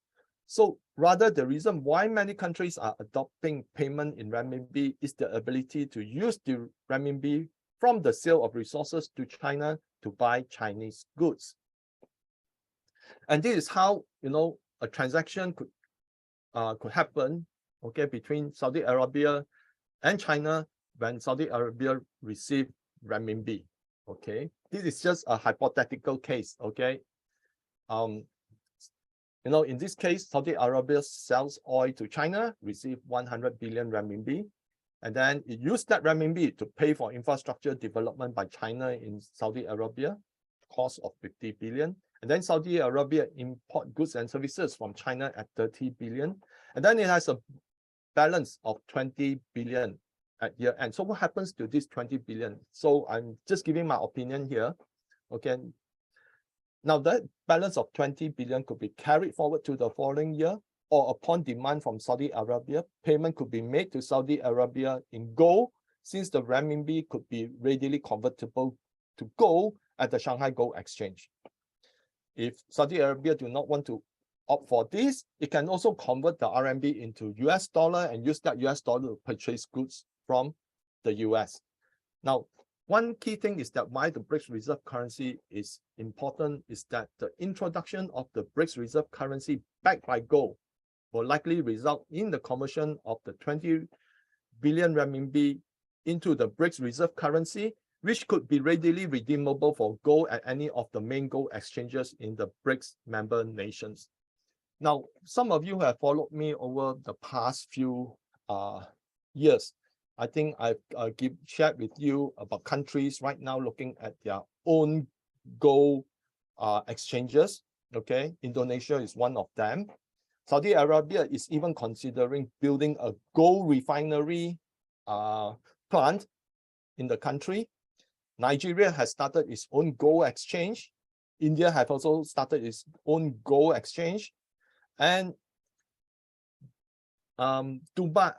So rather, the reason why many countries are adopting payment in renminbi is the ability to use the renminbi from the sale of resources to China to buy Chinese goods. And this is how, you know, a transaction could happen, okay, between Saudi Arabia and China when Saudi Arabia received renminbi. Okay, this is just a hypothetical case. Okay, you know, in this case, Saudi Arabia sells oil to China, receive 100 billion renminbi, and then it used that renminbi to pay for infrastructure development by China in Saudi Arabia, cost of 50 billion. And then Saudi Arabia import goods and services from China at 30 billion. And then it has a balance of 20 billion at year end. So what happens to this 20 billion? So I'm just giving my opinion here. Okay. Now that balance of 20 billion could be carried forward to the following year, or upon demand from Saudi Arabia, payment could be made to Saudi Arabia in gold, since the renminbi could be readily convertible to gold at the Shanghai Gold Exchange. If Saudi Arabia do not want to opt for this, it can also convert the RMB into US dollar and use that US dollar to purchase goods from the US. Now, one key thing is that why the BRICS reserve currency is important is that the introduction of the BRICS reserve currency backed by gold will likely result in the conversion of the 20 billion renminbi into the BRICS reserve currency, which could be readily redeemable for gold at any of the main gold exchanges in the BRICS member nations. Now, some of you have followed me over the past few years. I think I've shared with you about countries right now looking at their own gold exchanges. Okay, Indonesia is one of them. Saudi Arabia is even considering building a gold refinery plant in the country. Nigeria has started its own gold exchange. India has also started its own gold exchange. And Dubai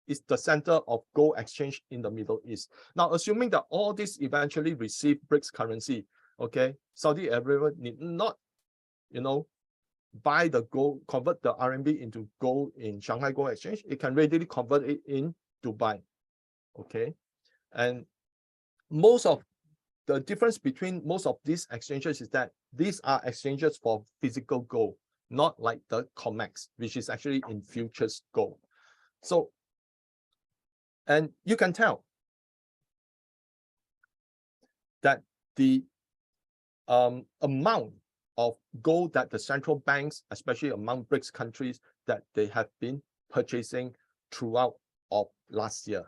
is the center of gold exchange in the Middle East. Now, assuming that all this eventually receive BRICS currency, okay, Saudi Arabia need not, you know, buy the gold, convert the RMB into gold in Shanghai Gold Exchange. It can readily convert it in Dubai, okay? And most of the difference between most of these exchanges is that these are exchanges for physical gold, not like the COMEX, which is actually in futures gold. So, and you can tell that the amount of gold that the central banks, especially among BRICS countries, that they have been purchasing throughout of last year.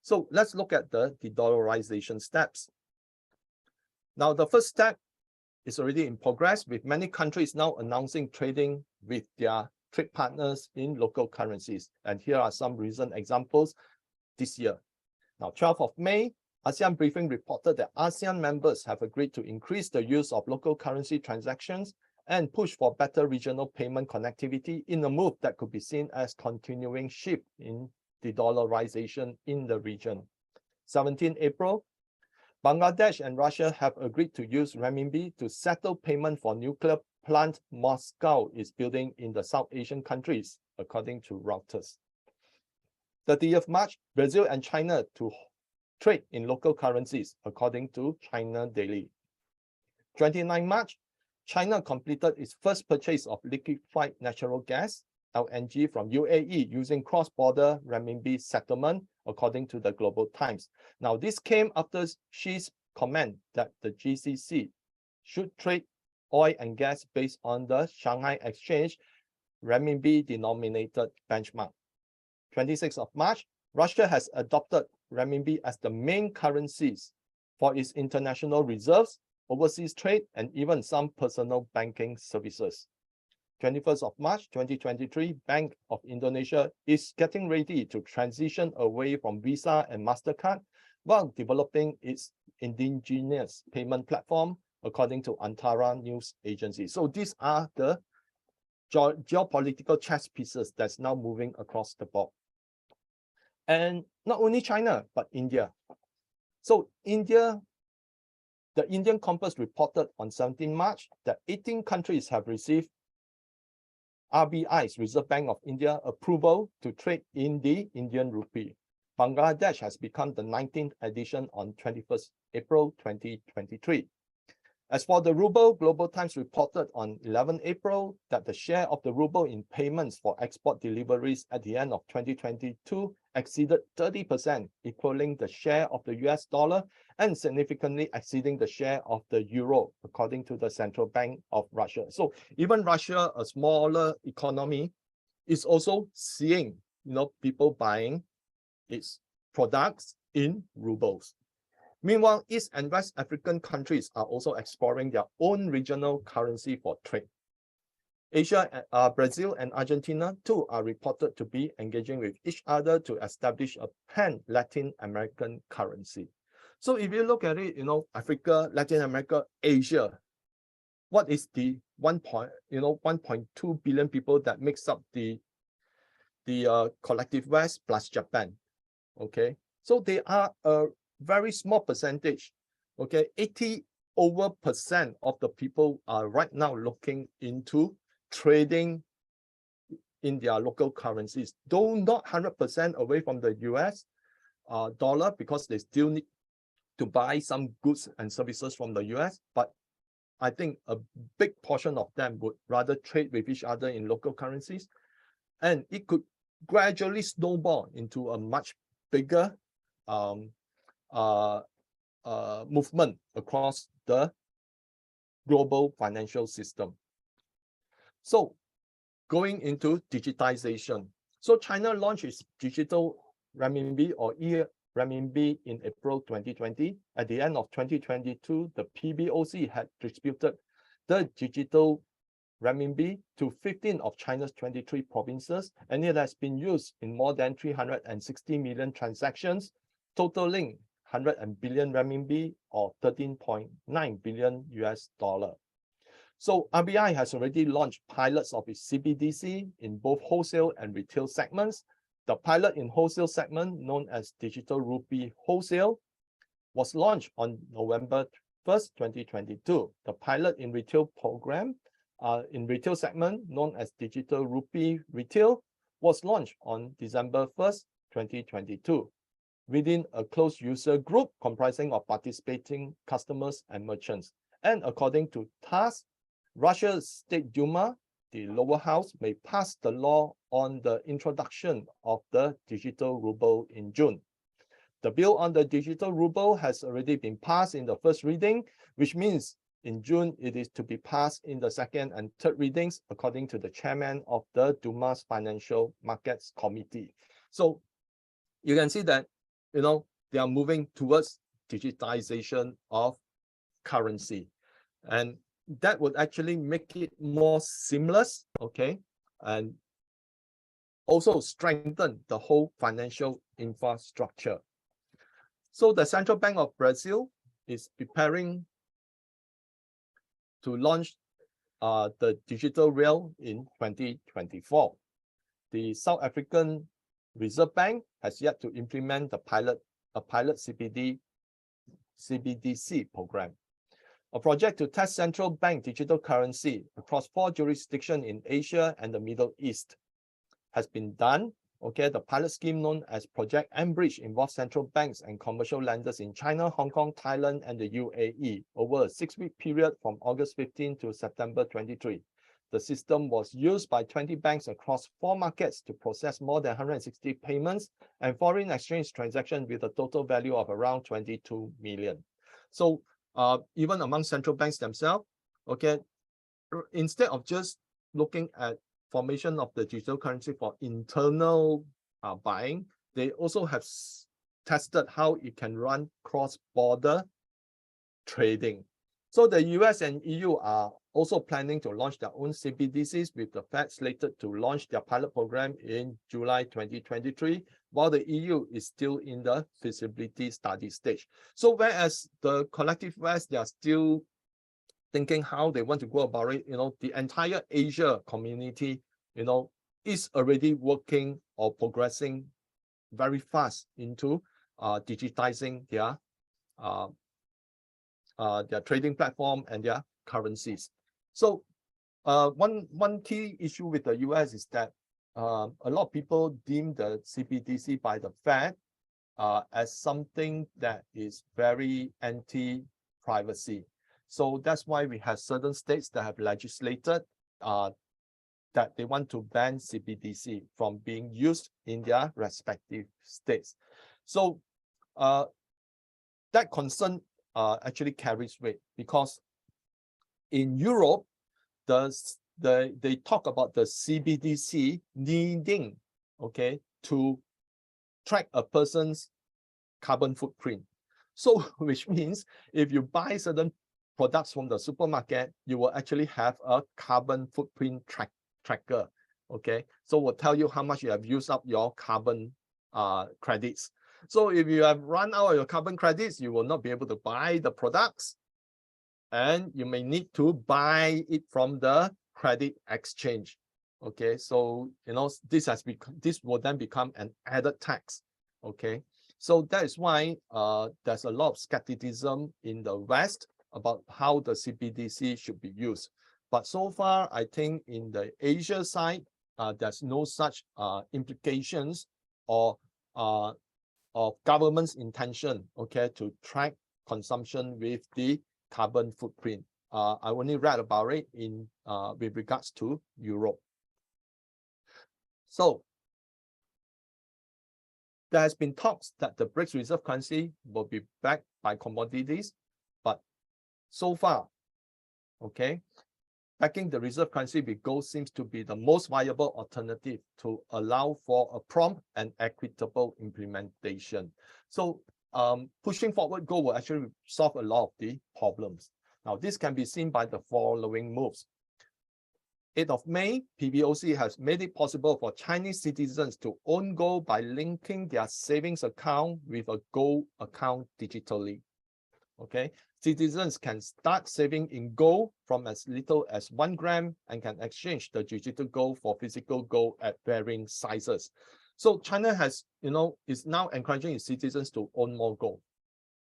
So let's look at the de-dollarization steps. Now, the first step is already in progress, with many countries now announcing trading with their trade partners in local currencies. And here are some recent examples this year. Now, 12th of May, ASEAN briefing reported that ASEAN members have agreed to increase the use of local currency transactions and push for better regional payment connectivity in a move that could be seen as continuing shift in de-dollarization in the region. 17 April, Bangladesh and Russia have agreed to use renminbi to settle payment for nuclear plant Moscow is building in the South Asian countries, according to Reuters. 30th March, Brazil and China to trade in local currencies, according to China Daily. 29 March, China completed its first purchase of liquefied natural gas, LNG, from UAE using cross-border renminbi settlement, according to the Global Times. Now, this came after Xi's comment that the GCC should trade oil and gas based on the Shanghai Exchange renminbi-denominated benchmark. 26th of March, Russia has adopted renminbi as the main currencies for its international reserves, overseas trade, and even some personal banking services. 21st of March 2023, Bank of Indonesia is getting ready to transition away from Visa and MasterCard while developing its indigenous payment platform, according to Antara News Agency. So these are the geopolitical chess pieces that's now moving across the board. And not only China, but India. So India, The Indian Compass reported on 17 March that 18 countries have received RBI's Reserve Bank of India approval to trade in the Indian rupee. Bangladesh has become the 19th edition on 21st April 2023. As for the ruble, Global Times reported on 11 April that the share of the ruble in payments for export deliveries at the end of 2022 exceeded 30%, equaling the share of the US dollar and significantly exceeding the share of the euro, according to the Central Bank of Russia. So even Russia, a smaller economy, is also seeing, people buying its products in rubles. Meanwhile, East and West African countries are also exploring their own regional currency for trade. Asia, Brazil and Argentina too are reported to be engaging with each other to establish a pan-Latin American currency. So if you look at it, Africa, Latin America, Asia, what is the 1.2 billion people that makes up the collective West plus Japan? Okay, so they are a very small percentage. Okay, 80% of the people are right now looking into trading in their local currencies, though not 100% away from the US dollar, because they still need to buy some goods and services from the US. But I think a big portion of them would rather trade with each other in local currencies, and it could gradually snowball into a much bigger movement across the global financial system. So going into digitization. So China launched its digital renminbi or e-renminbi in April 2020. At the end of 2022, the PBOC had distributed the digital renminbi to 15 of China's 23 provinces, and it has been used in more than 360 million transactions, totaling 100 billion renminbi or 13.9 billion US dollar. So RBI has already launched pilots of its CBDC in both wholesale and retail segments. The pilot in wholesale segment, known as Digital Rupee Wholesale, was launched on November 1st, 2022. The pilot in retail program in retail segment, known as Digital Rupee Retail, was launched on December 1st, 2022. Within a closed user group comprising of participating customers and merchants. And according to TASS, Russia's State Duma, the lower house, may pass the law on the introduction of the digital ruble in June. The bill on the digital ruble has already been passed in the first reading, which means in June it is to be passed in the second and third readings, according to the chairman of the Duma's Financial Markets Committee. So you can see that they are moving towards digitization of currency, and that would actually make it more seamless, okay, and also strengthen the whole financial infrastructure. So the Central Bank of Brazil is preparing to launch the digital real in 2024. The South African Reserve Bank has yet to implement a pilot CBDC program, a project to test central bank digital currency across 4 jurisdictions in Asia and the Middle East has been done. Okay, the pilot scheme known as Project Enbridge involves central banks and commercial lenders in China, Hong Kong, Thailand, and the UAE over a 6-week period from August 15 to September 23. The system was used by 20 banks across 4 markets to process more than 160 payments and foreign exchange transactions with a total value of around 22 million. So even among central banks themselves, okay, instead of just looking at formation of the digital currency for internal buying, they also have tested how it can run cross-border trading. So the US and EU are also planning to launch their own CBDCs, with the Fed slated to launch their pilot program in July 2023, while the EU is still in the feasibility study stage. So whereas the collective West, they are still thinking how they want to go about it, the entire Asia community, is already working or progressing very fast into digitizing their their trading platform and their currencies. So one key issue with the US is that a lot of people deem the CBDC by the Fed as something that is very anti-privacy. So that's why we have certain states that have legislated that they want to ban CBDC from being used in their respective states. So that concern actually carries weight, because in Europe, they talk about the CBDC needing, okay, to track a person's carbon footprint. So which means if you buy certain products from the supermarket, you will actually have a carbon footprint tracker, okay? So we'll tell you how much you have used up your carbon credits. So if you have run out of your carbon credits, you will not be able to buy the products, and you may need to buy it from the credit exchange. Okay, so this will then become an added tax. Okay, so that is why there's a lot of skepticism in the West about how the CBDC should be used. But so far, I think in the Asia side, there's no such implications or of government's intention, okay, to track consumption with the carbon footprint. I only read about it in with regards to Europe. So there has been talks that the BRICS reserve currency will be backed by commodities, but so far, okay, backing the reserve currency with gold seems to be the most viable alternative to allow for a prompt and equitable implementation. So pushing forward gold will actually solve a lot of the problems. Now, this can be seen by the following moves. 8th of May, PBOC has made it possible for Chinese citizens to own gold by linking their savings account with a gold account digitally. Okay, citizens can start saving in gold from as little as 1 gram and can exchange the digital gold for physical gold at varying sizes. So China has, is now encouraging its citizens to own more gold.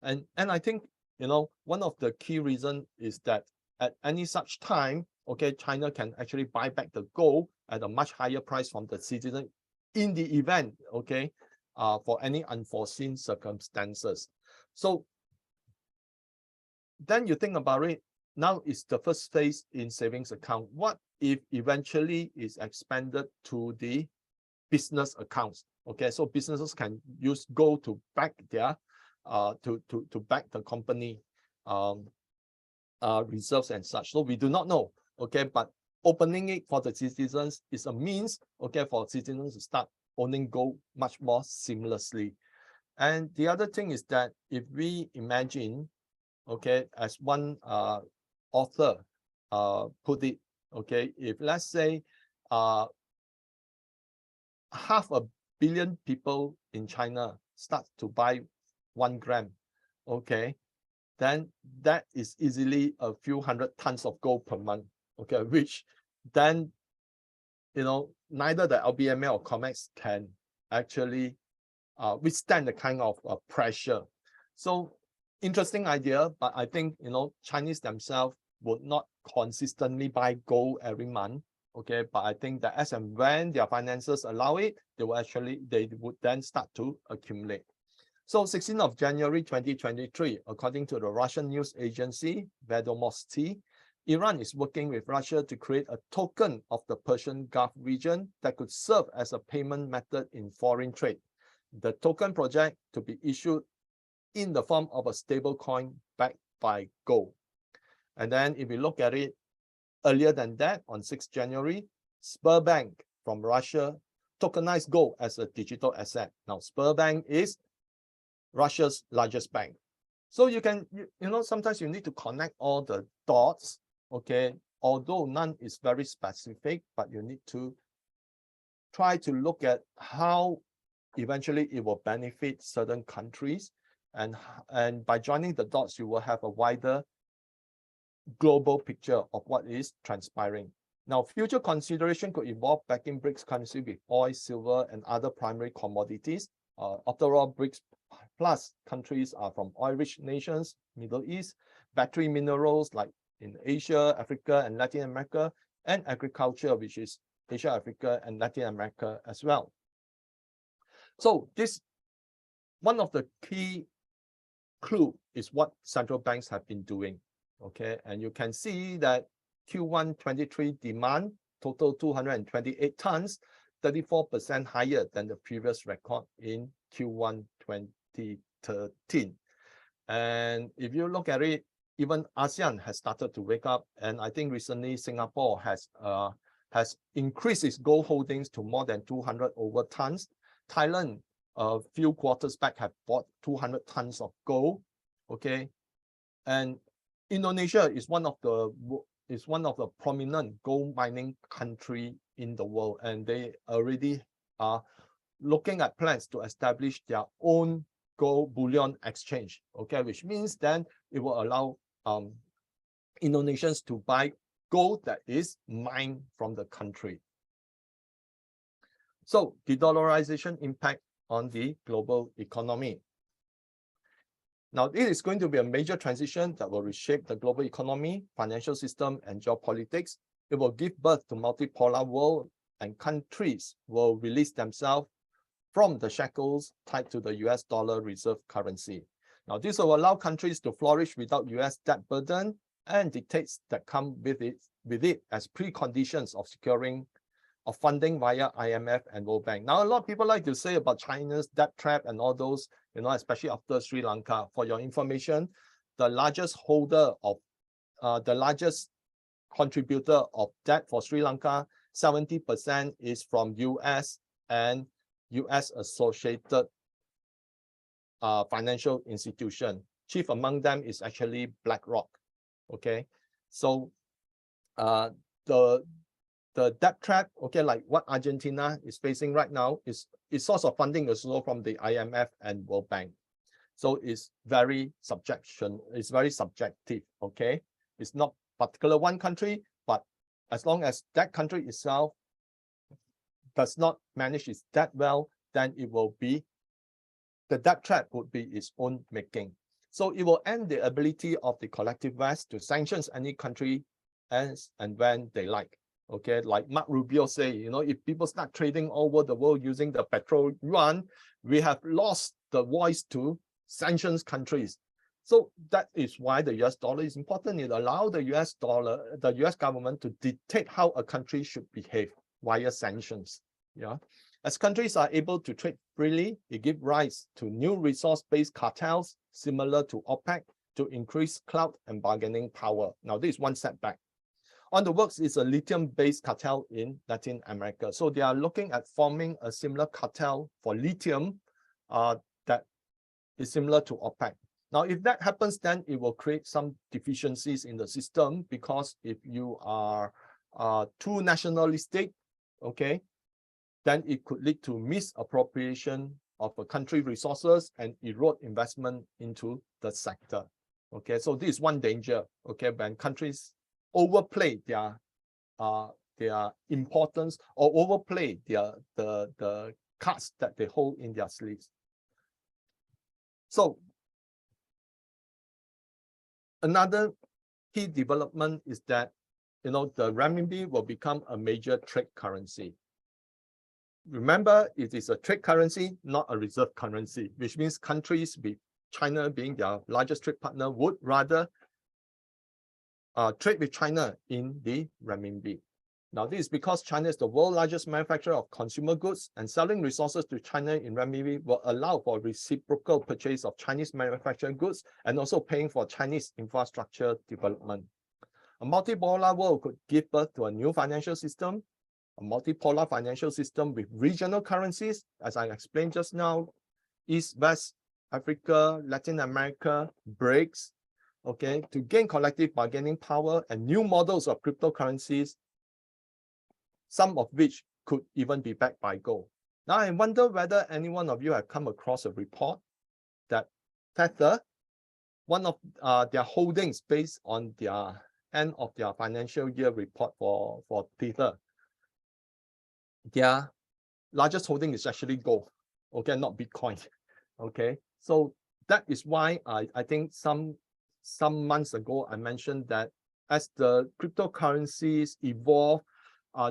And I think, one of the key reasons is that at any such time, okay, China can actually buy back the gold at a much higher price from the citizen in the event, okay, for any unforeseen circumstances. So then you think about it, now is the first phase in savings account. What if eventually is expanded to the business accounts? Okay, so businesses can use gold to back their to back the company reserves and such. So we do not know, okay, but opening it for the citizens is a means, okay, for citizens to start owning gold much more seamlessly. And the other thing is that if we imagine, okay, as one author put it, okay, if let's say 500 million people in China start to buy 1 gram, okay, then that is easily a few hundred tons of gold per month, okay, which then, neither the LBMA or COMEX can actually withstand the kind of pressure. So interesting idea, but I think, Chinese themselves would not consistently buy gold every month, okay, but I think that as and when their finances allow it, they would then start to accumulate. So 16th of January 2023, according to the Russian news agency Vedomosti, Iran is working with Russia to create a token of the Persian Gulf region that could serve as a payment method in foreign trade. The token project to be issued in the form of a stable coin backed by gold. And then if you look at it, earlier than that, on 6th January, Sberbank from Russia tokenized gold as a digital asset. Now, Sberbank is Russia's largest bank. So you can, sometimes you need to connect all the dots, okay, although none is very specific, but you need to try to look at how eventually it will benefit certain countries. And by joining the dots, you will have a wider global picture of what is transpiring. Now, future consideration could involve backing BRICS currency with oil, silver, and other primary commodities. After all, BRICS plus countries are from oil-rich nations, Middle East, battery minerals like in Asia, Africa, and Latin America, and agriculture, which is Asia, Africa, and Latin America as well. So this, one of the key clue is what central banks have been doing, okay? And you can see that Q1 23 demand total 228 tons, 34% higher than the previous record in Q1 2013. And if you look at it, even ASEAN has started to wake up, and I think recently Singapore has increased its gold holdings to more than 200 over tons. Thailand, a few quarters back, have bought 200 tons of gold. Okay, and Indonesia is one of the prominent gold mining country in the world, and they already are looking at plans to establish their own gold bullion exchange. Okay, which means then it will allow Indonesians to buy gold that is mined from the country. So de-dollarization impact on the global economy. Now, it is going to be a major transition that will reshape the global economy, financial system, and geopolitics. It will give birth to multipolar world, and countries will release themselves from the shackles tied to the US dollar reserve currency. Now, this will allow countries to flourish without US debt burden and dictates that come with it as preconditions of funding via IMF and World Bank. Now, a lot of people like to say about China's debt trap and all those, you know, especially after Sri Lanka. For your information, the largest holder of, the largest contributor of debt for Sri Lanka, 70% is from US and US associated financial institution. Chief among them is actually BlackRock. Okay, so the debt trap, okay, like what Argentina is facing right now, is its source of funding is also from the IMF and World Bank. So it's very subjective, okay? It's not particular one country, but as long as that country itself does not manage its debt well, then it will be, the debt trap would be its own making. So it will end the ability of the collective West to sanction any country as and when they like. Okay, like Mark Rubio say, you know, if people start trading all over the world using the petrol yuan, we have lost the voice to sanctions countries. So that is why the US dollar is important. It allows the US government to dictate how a country should behave via sanctions. Yeah. As countries are able to trade freely, it gives rise to new resource-based cartels similar to OPEC to increase clout and bargaining power. Now, this is one setback. On the works is a lithium-based cartel in Latin America. So they are looking at forming a similar cartel for lithium that is similar to OPEC. Now, if that happens, then it will create some deficiencies in the system, because if you are too nationalistic, okay, then it could lead to misappropriation of a country resources and erode investment into the sector. Okay, so this is one danger. Okay, when countries overplay their importance or overplay the cards that they hold in their sleeves. So another key development is that, you know, the renminbi will become a major trade currency. Remember, it is a trade currency, not a reserve currency, which means countries, with China being their largest trade partner, would rather trade with China in the renminbi. Now, this is because China is the world's largest manufacturer of consumer goods, and selling resources to China in renminbi will allow for reciprocal purchase of Chinese manufactured goods and also paying for Chinese infrastructure development. A multipolar world could give birth to a new financial system, a multipolar financial system with regional currencies, as I explained just now, East, West, Africa, Latin America, BRICS, okay, to gain collective bargaining power and new models of cryptocurrencies, some of which could even be backed by gold. Now, I wonder whether any one of you have come across a report that Tether, one of their holdings based on their end of their financial year report for Tether, their largest holding is actually gold, okay, not Bitcoin. Okay, so that is why I think some some months ago, I mentioned that as the cryptocurrencies evolve,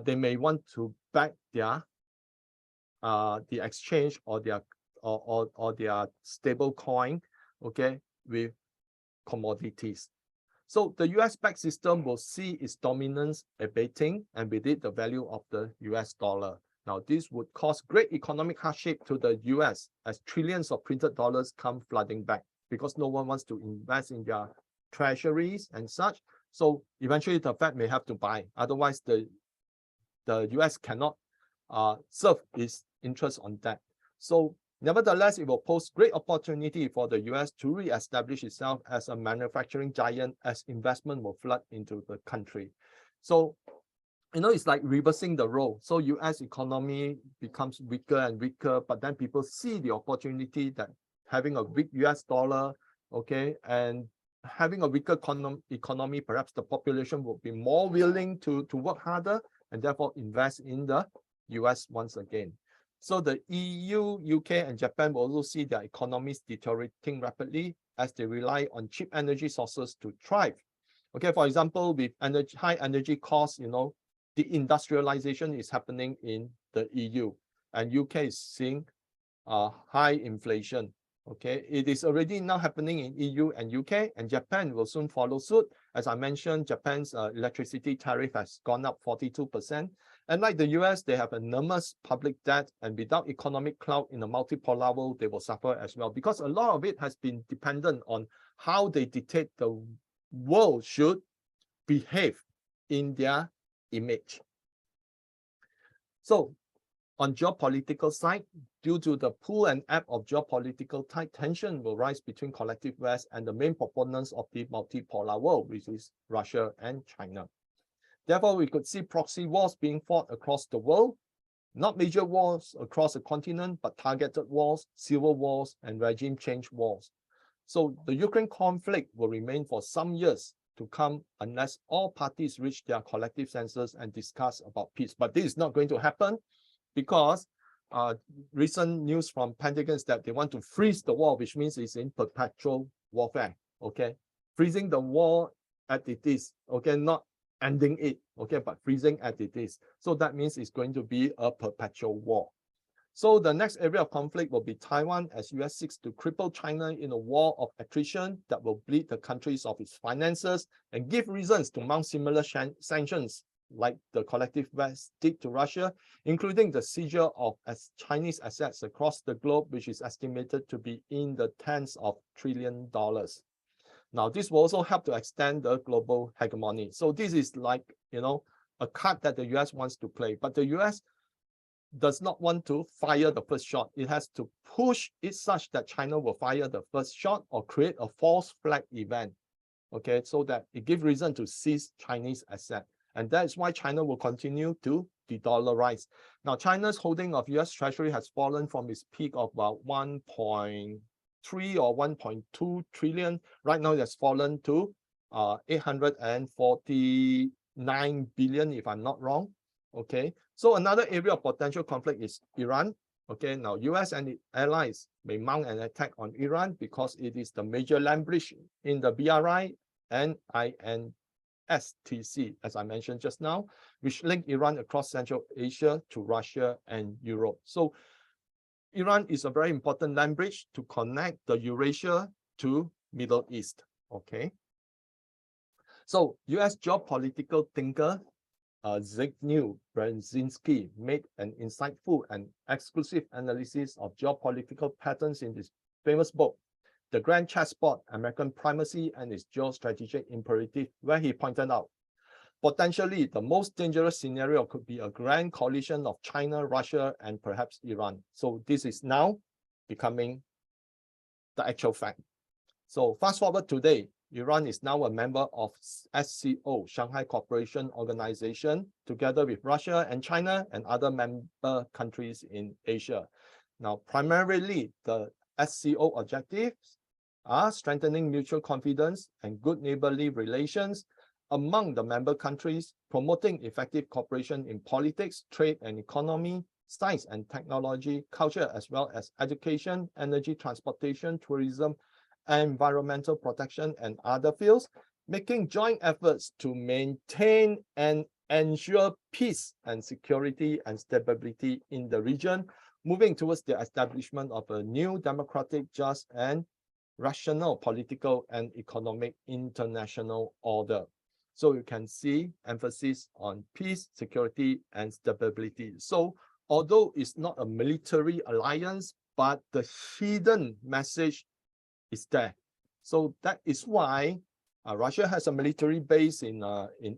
they may want to back their the exchange or their stable coin, okay, with commodities. So the US-backed system will see its dominance abating, and with it the value of the US dollar. Now, this would cause great economic hardship to the US as trillions of printed dollars come flooding back because no one wants to invest in their treasuries and such. So eventually the Fed may have to buy. Otherwise, the US cannot serve its interest on that. So nevertheless, it will pose great opportunity for the US to re-establish itself as a manufacturing giant as investment will flood into the country. So, you know, it's like reversing the role. So US economy becomes weaker and weaker, but then people see the opportunity that having a weak US dollar, okay, and having a weaker economy, perhaps the population will be more willing to work harder and therefore invest in the US once again. So the EU, UK, and Japan will also see their economies deteriorating rapidly as they rely on cheap energy sources to thrive. Okay, for example, with high energy costs, you know, the industrialization is happening in the EU, and UK is seeing high inflation. Okay, it is already now happening in EU and UK, and Japan will soon follow suit. As I mentioned, Japan's electricity tariff has gone up 42%. And like the US, they have enormous public debt, and without economic clout in a multipolar world, they will suffer as well, because a lot of it has been dependent on how they dictate the world should behave in their image. So on geopolitical side, due to the pull and ebb of geopolitical tension will rise between collective West and the main proponents of the multipolar world, which is Russia and China. Therefore, we could see proxy wars being fought across the world, not major wars across a continent, but targeted wars, civil wars, and regime change wars. So the Ukraine conflict will remain for some years to come unless all parties reach their collective senses and discuss about peace. But this is not going to happen because recent news from Pentagon is that they want to freeze the war, which means it's in perpetual warfare, okay? Freezing the war as it is, okay, not ending it, okay, but freezing as it is. So that means it's going to be a perpetual war. So the next area of conflict will be Taiwan, as US seeks to cripple China in a war of attrition that will bleed the countries of its finances and give reasons to mount similar sanctions like the collective West did to Russia, including the seizure of Chinese assets across the globe, which is estimated to be in the tens of trillions of dollars. Now, this will also help to extend the global hegemony. So this is like, you know, a card that the US wants to play, but the US does not want to fire the first shot. It has to push it such that China will fire the first shot or create a false flag event, okay, so that it gives reason to seize Chinese asset. And that is why China will continue to de-dollarize. Now, China's holding of US Treasury has fallen from its peak of about 1.3 or 1.2 trillion. Right now, it has fallen to 849 billion, if I'm not wrong. Okay, so another area of potential conflict is Iran. Okay, now US and its allies may mount an attack on Iran because it is the major land bridge in the BRI and INSTC, as I mentioned just now, which link Iran across Central Asia to Russia and Europe. So Iran is a very important land bridge to connect the Eurasia to Middle East. Okay, so US geopolitical thinker Zbigniew Brzezinski made an insightful and exclusive analysis of geopolitical patterns in his famous book, The Grand Chessboard, American Primacy and its Geostrategic Imperative, where he pointed out, potentially the most dangerous scenario could be a grand coalition of China, Russia, and perhaps Iran. So this is now becoming the actual fact. So fast forward today, Iran is now a member of SCO, Shanghai Cooperation Organization, together with Russia and China and other member countries in Asia. Now, primarily, the SCO objectives are strengthening mutual confidence and good neighborly relations among the member countries, promoting effective cooperation in politics, trade and economy, science and technology, culture, as well as education, energy, transportation, tourism, environmental protection, and other fields, making joint efforts to maintain and ensure peace and security and stability in the region, moving towards the establishment of a new democratic, just, and rational political and economic international order. So you can see emphasis on peace, security, and stability. So although it's not a military alliance, but the hidden message is there. So that is why Russia has a military base in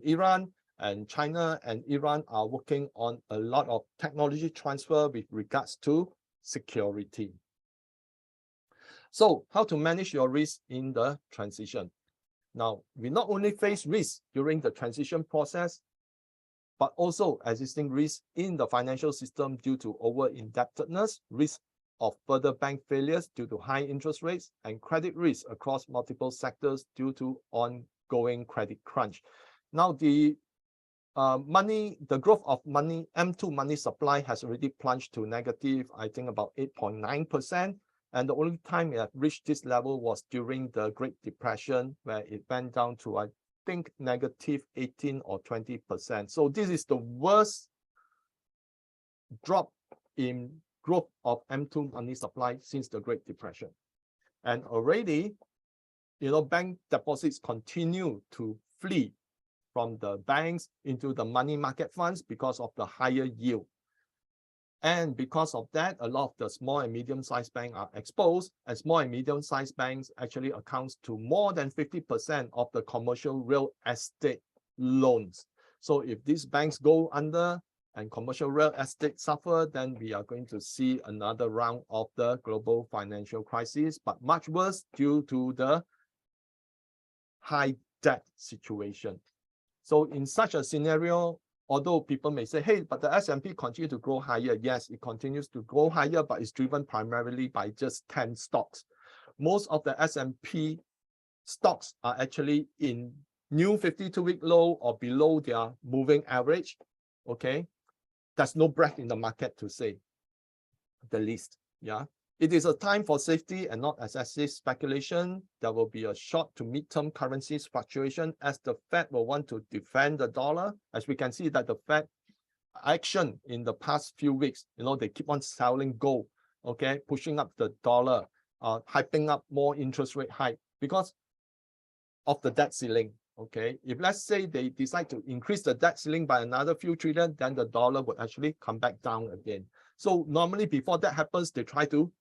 Iran, and China and Iran are working on a lot of technology transfer with regards to security. So how to manage your risk in the transition? Now, we not only face risk during the transition process, but also existing risk in the financial system due to over-indebtedness, risk of further bank failures due to high interest rates, and credit risk across multiple sectors due to ongoing credit crunch. Now, the growth of money, M2 money supply has already plunged to negative, I think about 8.9%. And the only time it had reached this level was during the Great Depression, where it went down to, I think, negative 18 or 20%. So this is the worst drop in growth of M2 money supply since the Great Depression. And already, bank deposits continue to flee from the banks into the money market funds because of the higher yield. And because of that, a lot of the small and medium-sized banks are exposed, and small and medium-sized banks actually accounts to more than 50% of the commercial real estate loans. So if these banks go under and commercial real estate suffer, then we are going to see another round of the global financial crisis, but much worse due to the high debt situation. So in such a scenario, although people may say, hey, but the S&P continue to grow higher. Yes, it continues to grow higher, but it's driven primarily by just 10 stocks. Most of the S&P stocks are actually in new 52-week low or below their moving average. Okay, there's no breath in the market, to say the least. Yeah, it is a time for safety and not excessive speculation. There will be a short to mid-term currencies fluctuation as the Fed will want to defend the dollar. As we can see that the Fed action in the past few weeks, they keep on selling gold, okay, pushing up the dollar, hyping up more interest rate hike because of the debt ceiling. Okay, if let's say they decide to increase the debt ceiling by another few trillion, then the dollar would actually come back down again. So normally before that happens, they try to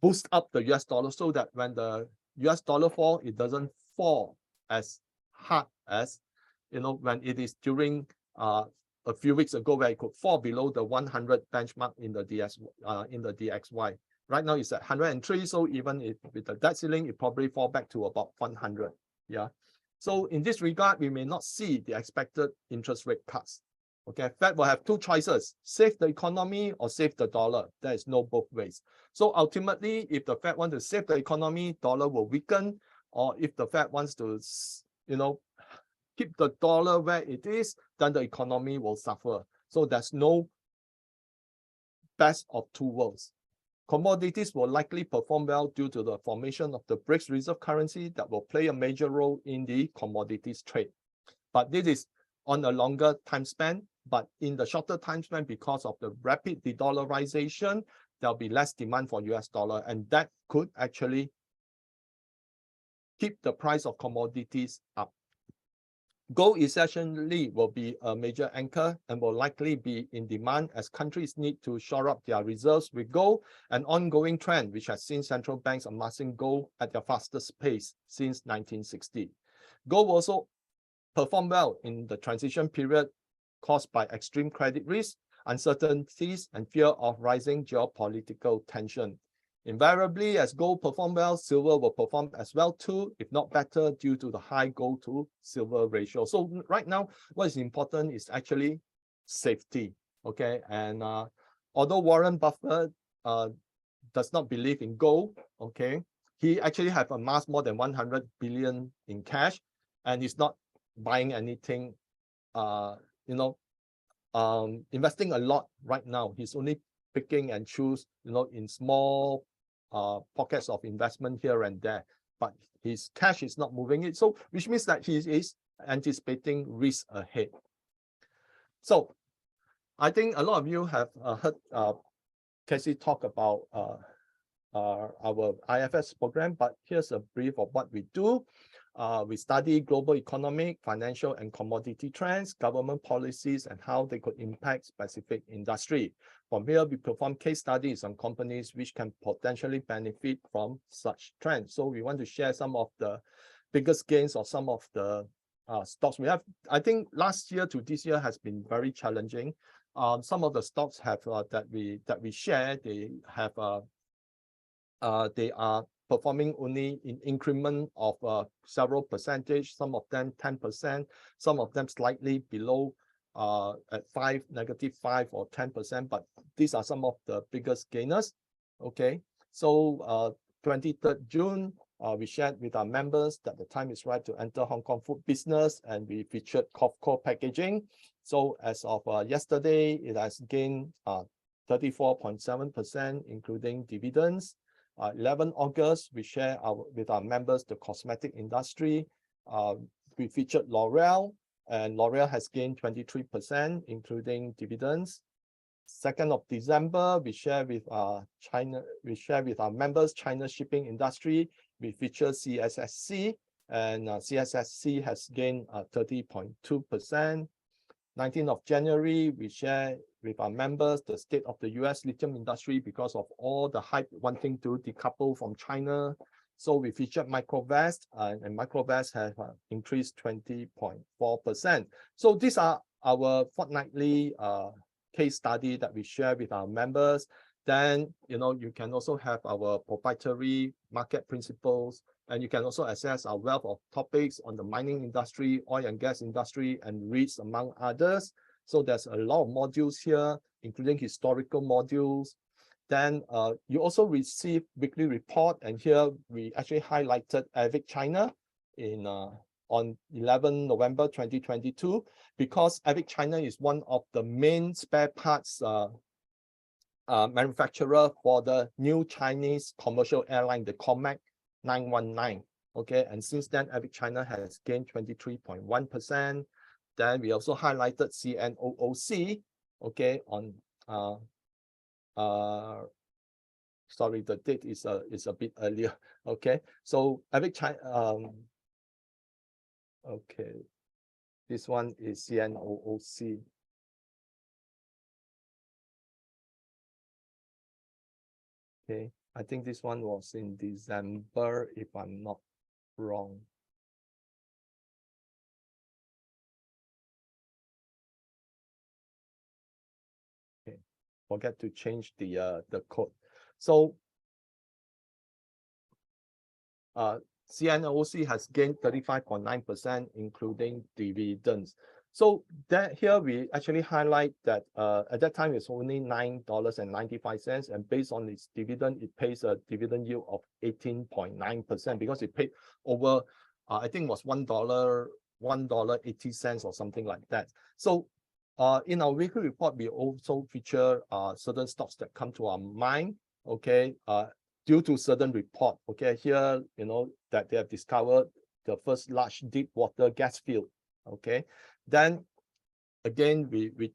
boost up the US dollar so that when the US dollar fall, it doesn't fall as hard as, when it is during a few weeks ago where it could fall below the 100 benchmark in the DXY. Right now it's at 103, so even if with the debt ceiling, it probably fall back to about 100. Yeah. So in this regard, we may not see the expected interest rate cuts. Okay, Fed will have two choices: save the economy or save the dollar. There is no both ways. So ultimately, if the Fed wants to save the economy, dollar will weaken. Or if the Fed wants to, keep the dollar where it is, then the economy will suffer. So there's no best of two worlds. Commodities will likely perform well due to the formation of the BRICS reserve currency that will play a major role in the commodities trade. But this is on a longer time span. But in the shorter time span, because of the rapid de-dollarization, there'll be less demand for US dollar, and that could actually keep the price of commodities up. Gold essentially will be a major anchor and will likely be in demand as countries need to shore up their reserves with gold, an ongoing trend which has seen central banks amassing gold at their fastest pace since 1960. Gold will also perform well in the transition period caused by extreme credit risk, uncertainties, and fear of rising geopolitical tension. Invariably, as gold performs well, silver will perform as well too, if not better, due to the high gold to silver ratio. So right now, what is important is actually safety. Okay, and although Warren Buffett does not believe in gold, okay, he actually have amassed more than 100 billion in cash, and he's not buying anything, investing a lot right now. He's only picking and choose, in small pockets of investment here and there, but his cash is not moving it. So which means that he is anticipating risk ahead. So I think a lot of you have heard Casey talk about our IFS program, but here's a brief of what we do. We study global economic, financial, and commodity trends, government policies, and how they could impact specific industry. From here, we perform case studies on companies which can potentially benefit from such trends. So we want to share some of the biggest gains or some of the stocks we have. I think last year to this year has been very challenging. Some of the stocks have that we share, they are performing only in increment of several percentage, some of them 10%, some of them slightly below at -5 or 10%, but these are some of the biggest gainers. Okay, so 23rd June, we shared with our members that the time is right to enter Hong Kong food business, and we featured Core Packaging. So as of yesterday, it has gained 34.7%, including dividends. 11 August, we share with our members the cosmetic industry. We featured L'Oreal, and L'Oreal has gained 23%, including dividends. 2nd of December, we share with our members China shipping industry. We feature CSSC, and CSSC has gained 30.2%. 19th of January, we share with our members the state of the US lithium industry because of all the hype wanting to decouple from China. So we featured Microvast, and Microvast has increased 20.4%. So these are our fortnightly case study that we share with our members. Then, you can also have our proprietary market principles, and you can also access our wealth of topics on the mining industry, oil and gas industry, and REITs, among others. So there's a lot of modules here, including historical modules. Then you also receive weekly report, and here we actually highlighted AVIC China on 11 November 2022, because AVIC China is one of the main spare parts manufacturer for the new Chinese commercial airline, the COMAC 919. Okay, and since then, AVIC China has gained 23.1%. Then we also highlighted CNOOC. Okay, on sorry, the date is a bit earlier. Okay, so AVIC China. Okay, this one is CNOOC. Okay, I think this one was in December, if I'm not wrong. Okay, forget to change the code. So CNOOC has gained 35.9%, including dividends. So that here we actually highlight that at that time it's only $9.95, and based on its dividend, it pays a dividend yield of 18.9%, because it paid over I think it was $1.80 or something like that. So in our weekly report, we also feature certain stocks that come to our mind. Okay, due to certain report. Okay, here that they have discovered the first large deep water gas field. Okay, then again we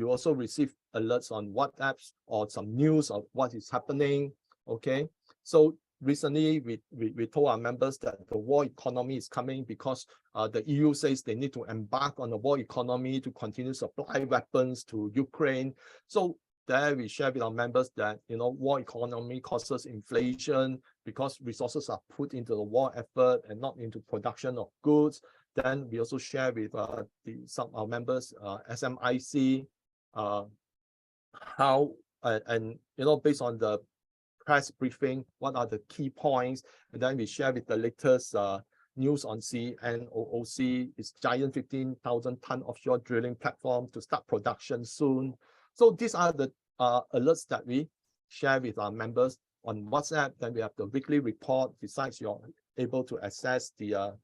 also receive alerts on WhatsApps or some news of what is happening. Okay, so recently we told our members that the war economy is coming, because the EU says they need to embark on the war economy to continue supply weapons to Ukraine. So there we share with our members that war economy causes inflation because resources are put into the war effort and not into production of goods. Then we also share with some of our members, SMIC, how and based on the press briefing, what are the key points, and then we share with the latest news on CNOOC, its giant 15,000 ton offshore drilling platform to start production soon. So these are the alerts that we share with our members on WhatsApp. Then we have the weekly report. Besides, you're able to access our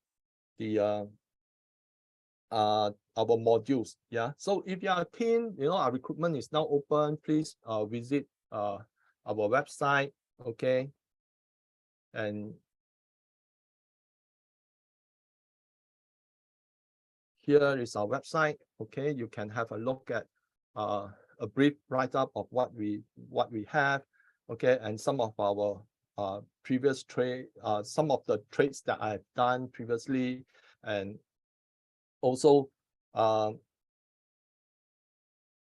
modules. Yeah. So if you are keen, our recruitment is now open. Please visit our website. Okay. And here is our website. Okay, you can have a look at a brief write-up of what we have. Okay, and some of our previous trade, some of the trades that I've done previously, and also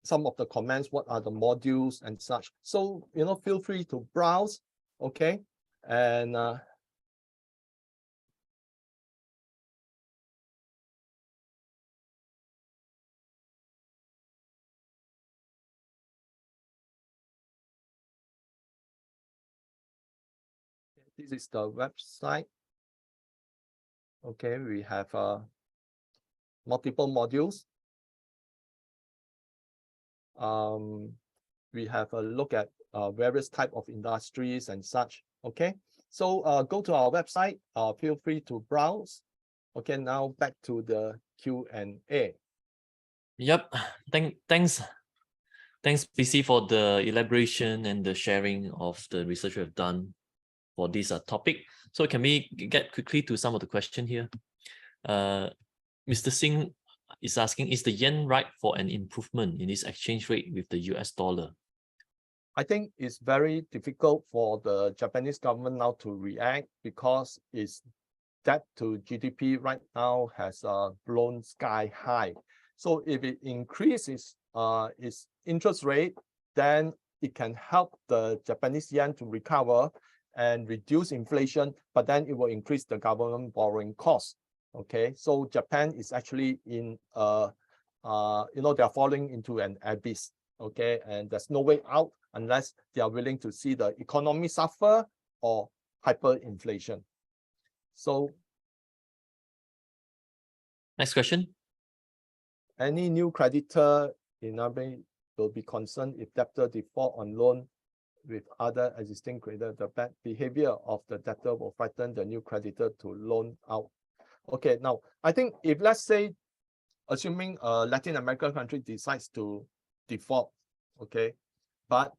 some of the comments, what are the modules and such. So, you know, feel free to browse. Okay, and this is the website. Okay, we have multiple modules. We have a look at various type of industries and such. Okay, so go to our website. Feel free to browse. Okay, now back to the Q&A. Yep. Thanks, BC, for the elaboration and the sharing of the research we have done for this topic. So can we get quickly to some of the question here? Mr. Singh is asking, is the yen right for an improvement in its exchange rate with the US dollar? I think it's very difficult for the Japanese government now to react because its debt to GDP right now has blown sky high. So if it increases its interest rate, then it can help the Japanese yen to recover and reduce inflation, but then it will increase the government borrowing costs. Okay, so Japan is actually in you know, they're falling into an abyss. Okay, and there's no way out unless they are willing to see the economy suffer or hyperinflation. So next question. Any new creditor in Abe will be concerned if debtor default on loan with other existing creditor. The bad behavior of the debtor will frighten the new creditor to loan out. Okay, now I think if, let's say, assuming a Latin American country decides to default, okay, but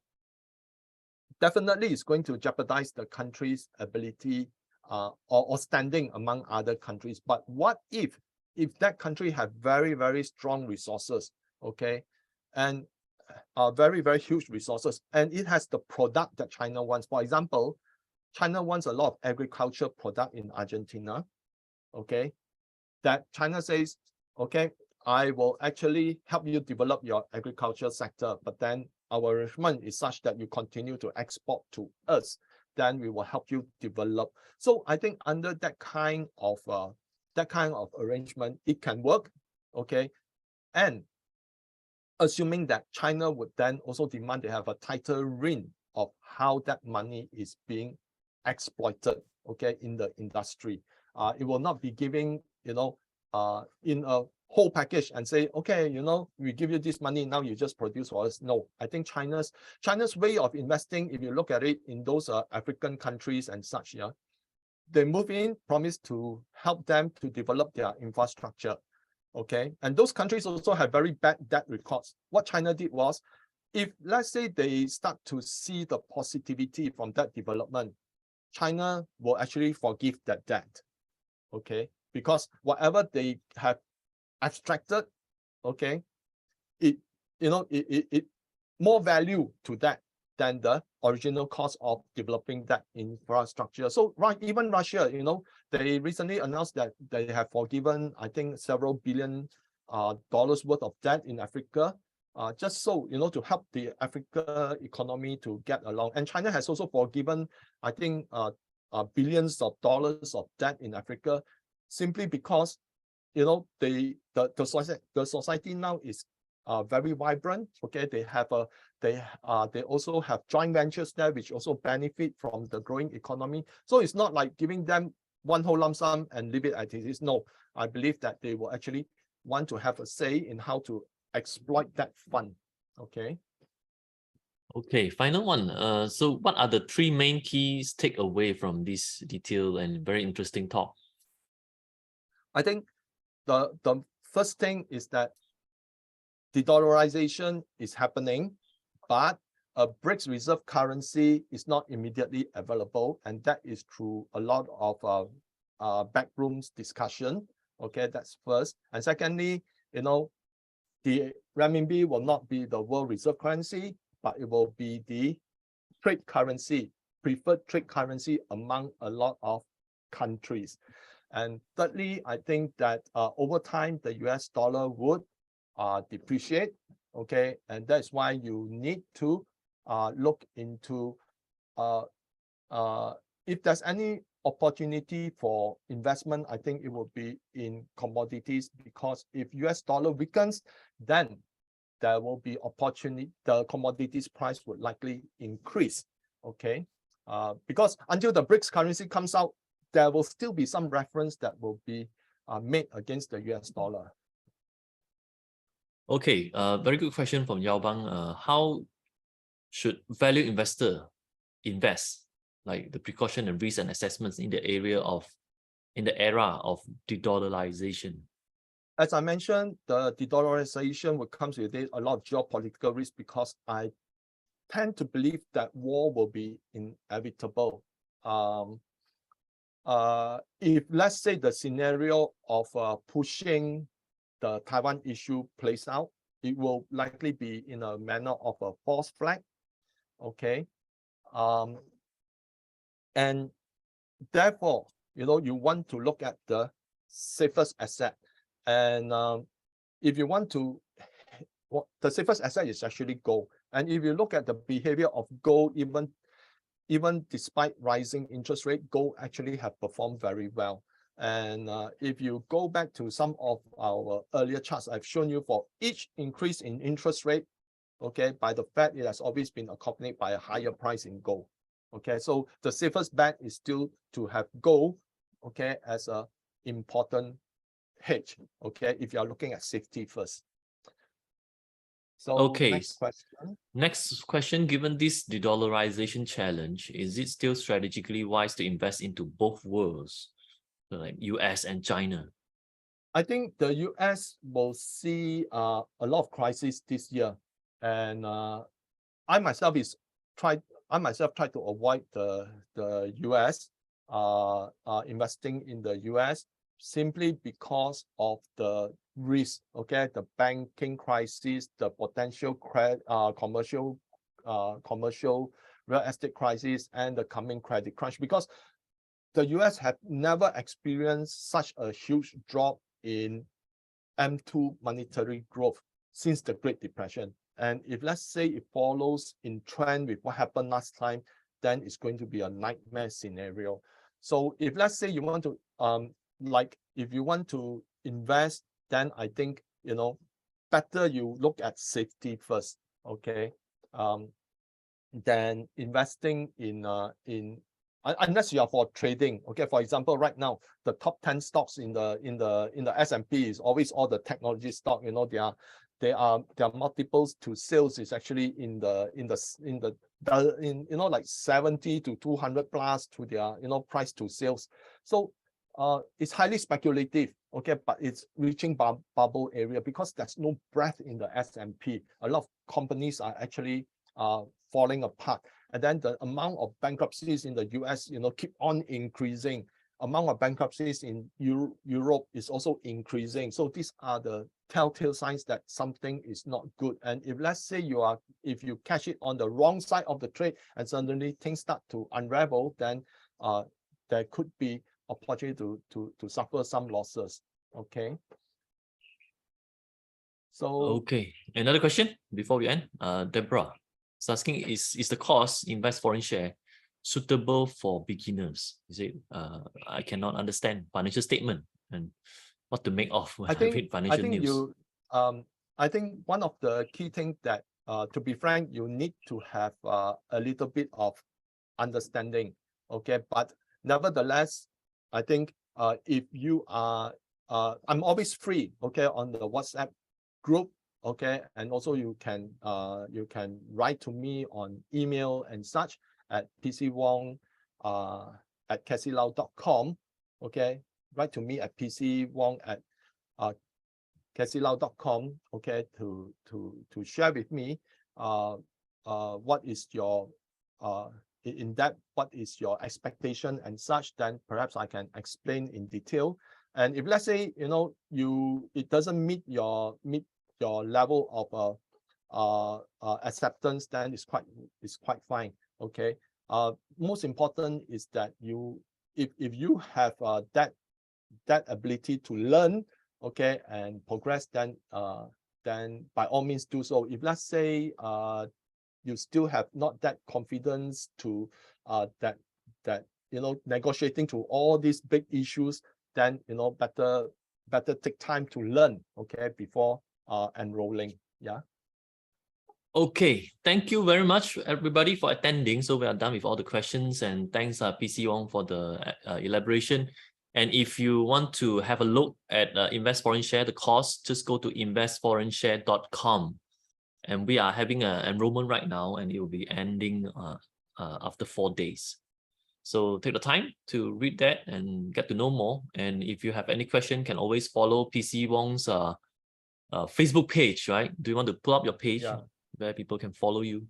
definitely it's going to jeopardize the country's ability or standing among other countries. But what if that country have very, very strong resources, okay, and very, very huge resources, and it has the product that China wants? For example, China wants a lot of agriculture product in Argentina, okay, that China says, okay, I will actually help you develop your agriculture sector, but then our arrangement is such that you continue to export to us, then we will help you develop. So I think under that kind of arrangement, it can work, okay, and assuming that China would then also demand they have a tighter rein of how that money is being exploited, okay, in the industry. It will not be giving, you know, in a whole package and say, okay, you know, we give you this money, now you just produce for us. No, I think China's way of investing, if you look at it in those African countries and such, yeah, they move in, promise to help them to develop their infrastructure, okay? And those countries also have very bad debt records. What China did was, if let's say they start to see the positivity from that development, China will actually forgive that debt, okay? Because whatever they have abstracted, okay, it more value to that than the original cost of developing that infrastructure. So even Russia, you know, they recently announced that they have forgiven, I think, several billion dollars worth of debt in Africa, just so, you know, to help the Africa economy to get along. And China has also forgiven, I think, billions of dollars of debt in Africa, simply because, you know, the society now is very vibrant. Okay, they also have joint ventures there, which also benefit from the growing economy. So it's not like giving them one whole lump sum and leave it as it is. No, I believe that they will actually want to have a say in how to exploit that fund. Okay. Okay, final one. So what are the three main keys take away from this detailed and very interesting talk? I think the first thing is that dedollarization is happening, but a BRICS reserve currency is not immediately available, and that is through a lot of backrooms discussion. Okay, that's first. And secondly, the renminbi will not be the world reserve currency, but it will be the trade currency, preferred trade currency among a lot of countries. And thirdly, I think that over time, the US dollar would depreciate. Okay, and that's why you need to look into if there's any opportunity for investment, I think it will be in commodities, because if US dollar weakens, then there will be opportunity, the commodities price would likely increase. Okay, because until the BRICS currency comes out, there will still be some reference that will be made against the US dollar. Okay, very good question from Yao Bang. How should value investor invest, like the precaution and risk and assessments in the era of de-dollarization? As I mentioned, the de-dollarization will come with a lot of geopolitical risk, because I tend to believe that war will be inevitable. If, let's say, the scenario of pushing the Taiwan issue plays out, it will likely be in a manner of a false flag. Okay, and therefore, you want to look at the safest asset, and if you want to, the safest asset is actually gold. And if you look at the behavior of gold, even despite rising interest rate, gold actually have performed very well. And if you go back to some of our earlier charts, I've shown you, for each increase in interest rate, okay, by the Fed, it has always been accompanied by a higher price in gold. Okay, so the safest bet is still to have gold, okay, as a important hedge. Okay, if you are looking at safety first. So okay, next question. Given this de-dollarization challenge, is it still strategically wise to invest into both worlds, like US and China? I think the US will see a lot of crises this year, and I myself try to avoid the US investing in the US, simply because of the risk. Okay, the banking crisis, the potential commercial real estate crisis, and the coming credit crunch, because the US have never experienced such a huge drop in M2 monetary growth since the Great Depression. And if, let's say, it follows in trend with what happened last time, then it's going to be a nightmare scenario. So if, let's say, you want to if you want to invest, then I think better you look at safety first. Okay, than investing in unless you are for trading. Okay, for example, right now the top 10 stocks in the S&P is always all the technology stock. Their multiples to sales is actually in like 70 to 200 plus to their price to sales. So it's highly speculative. Okay, but it's reaching bubble area, because there's no breadth in the S&P. A lot of companies are actually falling apart. And then the amount of bankruptcies in the US, keep on increasing. Amount of bankruptcies in Europe is also increasing. So these are the telltale signs that something is not good. And if, let's say, if you catch it on the wrong side of the trade, and suddenly things start to unravel, then there could be opportunity to suffer some losses. Okay. So okay, another question before we end. Deborah is asking, is the course Invest Foreign Share suitable for beginners? Is it I cannot understand financial statement and what to make of when I read financial news. I think one of the key things that to be frank, you need to have a little bit of understanding. Okay, but nevertheless, I think if you are I'm always free, okay, on the WhatsApp group. Okay, and also you can write to me on email and such at pcwong@kesilau.com. Okay, write to me at pcwong@kesilau.com. Okay, to share with me what is your in depth, what is your expectation and such, then perhaps I can explain in detail. And if let's say it doesn't meet your level of acceptance, then it's quite fine. Okay. Most important is that if you have that ability to learn, okay, and progress, then by all means do so. If let's say you still have not that confidence to that negotiating through all these big issues, then better take time to learn, okay, before enrolling. Yeah. Okay, thank you very much everybody for attending. So we are done with all the questions, and thanks PC Wong for the elaboration. And if you want to have a look at Invest Foreign Share, the course, just go to investforeignshare.com. And we are having an enrollment right now, and it will be ending after 4 days. So take the time to read that and get to know more. And if you have any question, can always follow PC Wong's Facebook page, right? Do you want to pull up your page where people can follow you?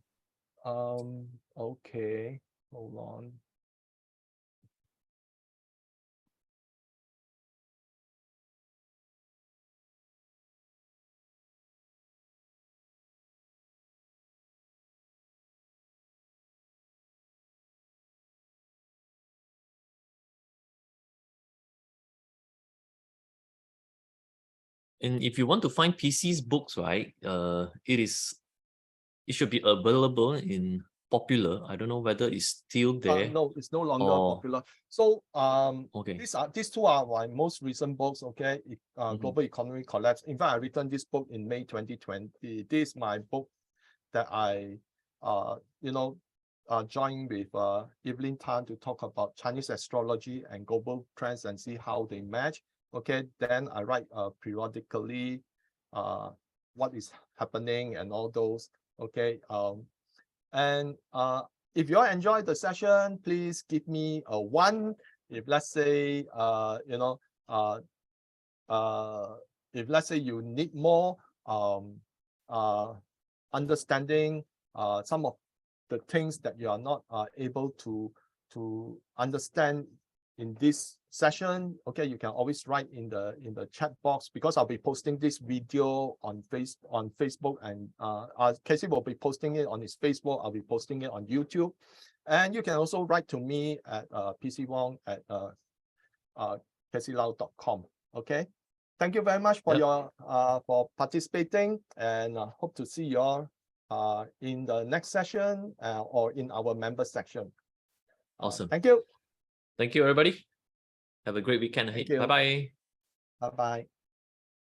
Okay, hold on. And if you want to find PC's books, right, it should be available in Popular. I don't know whether it's still there. No, it's no longer Popular. So okay. These two are my most recent books. Okay, Global Economy Collapse. In fact, I written this book in May 2020. This is my book that I joined with Evelyn Tan to talk about Chinese astrology and global trends and see how they match. Okay, then I write periodically what is happening and all those. Okay, and if you all enjoy the session, please give me a 1. If let's say if let's say you need more understanding some of the things that you are not able to understand in this session, okay, you can always write in the chat box, because I'll be posting this video on Facebook, and Casey will be posting it on his Facebook. I'll be posting it on YouTube, and you can also write to me at pcwong@caseylau.com. Okay, thank you very much for your for participating, and hope to see you all in the next session or in our member section. Awesome. Thank you. Thank you, everybody. Have a great weekend ahead. Bye-bye. Bye-bye.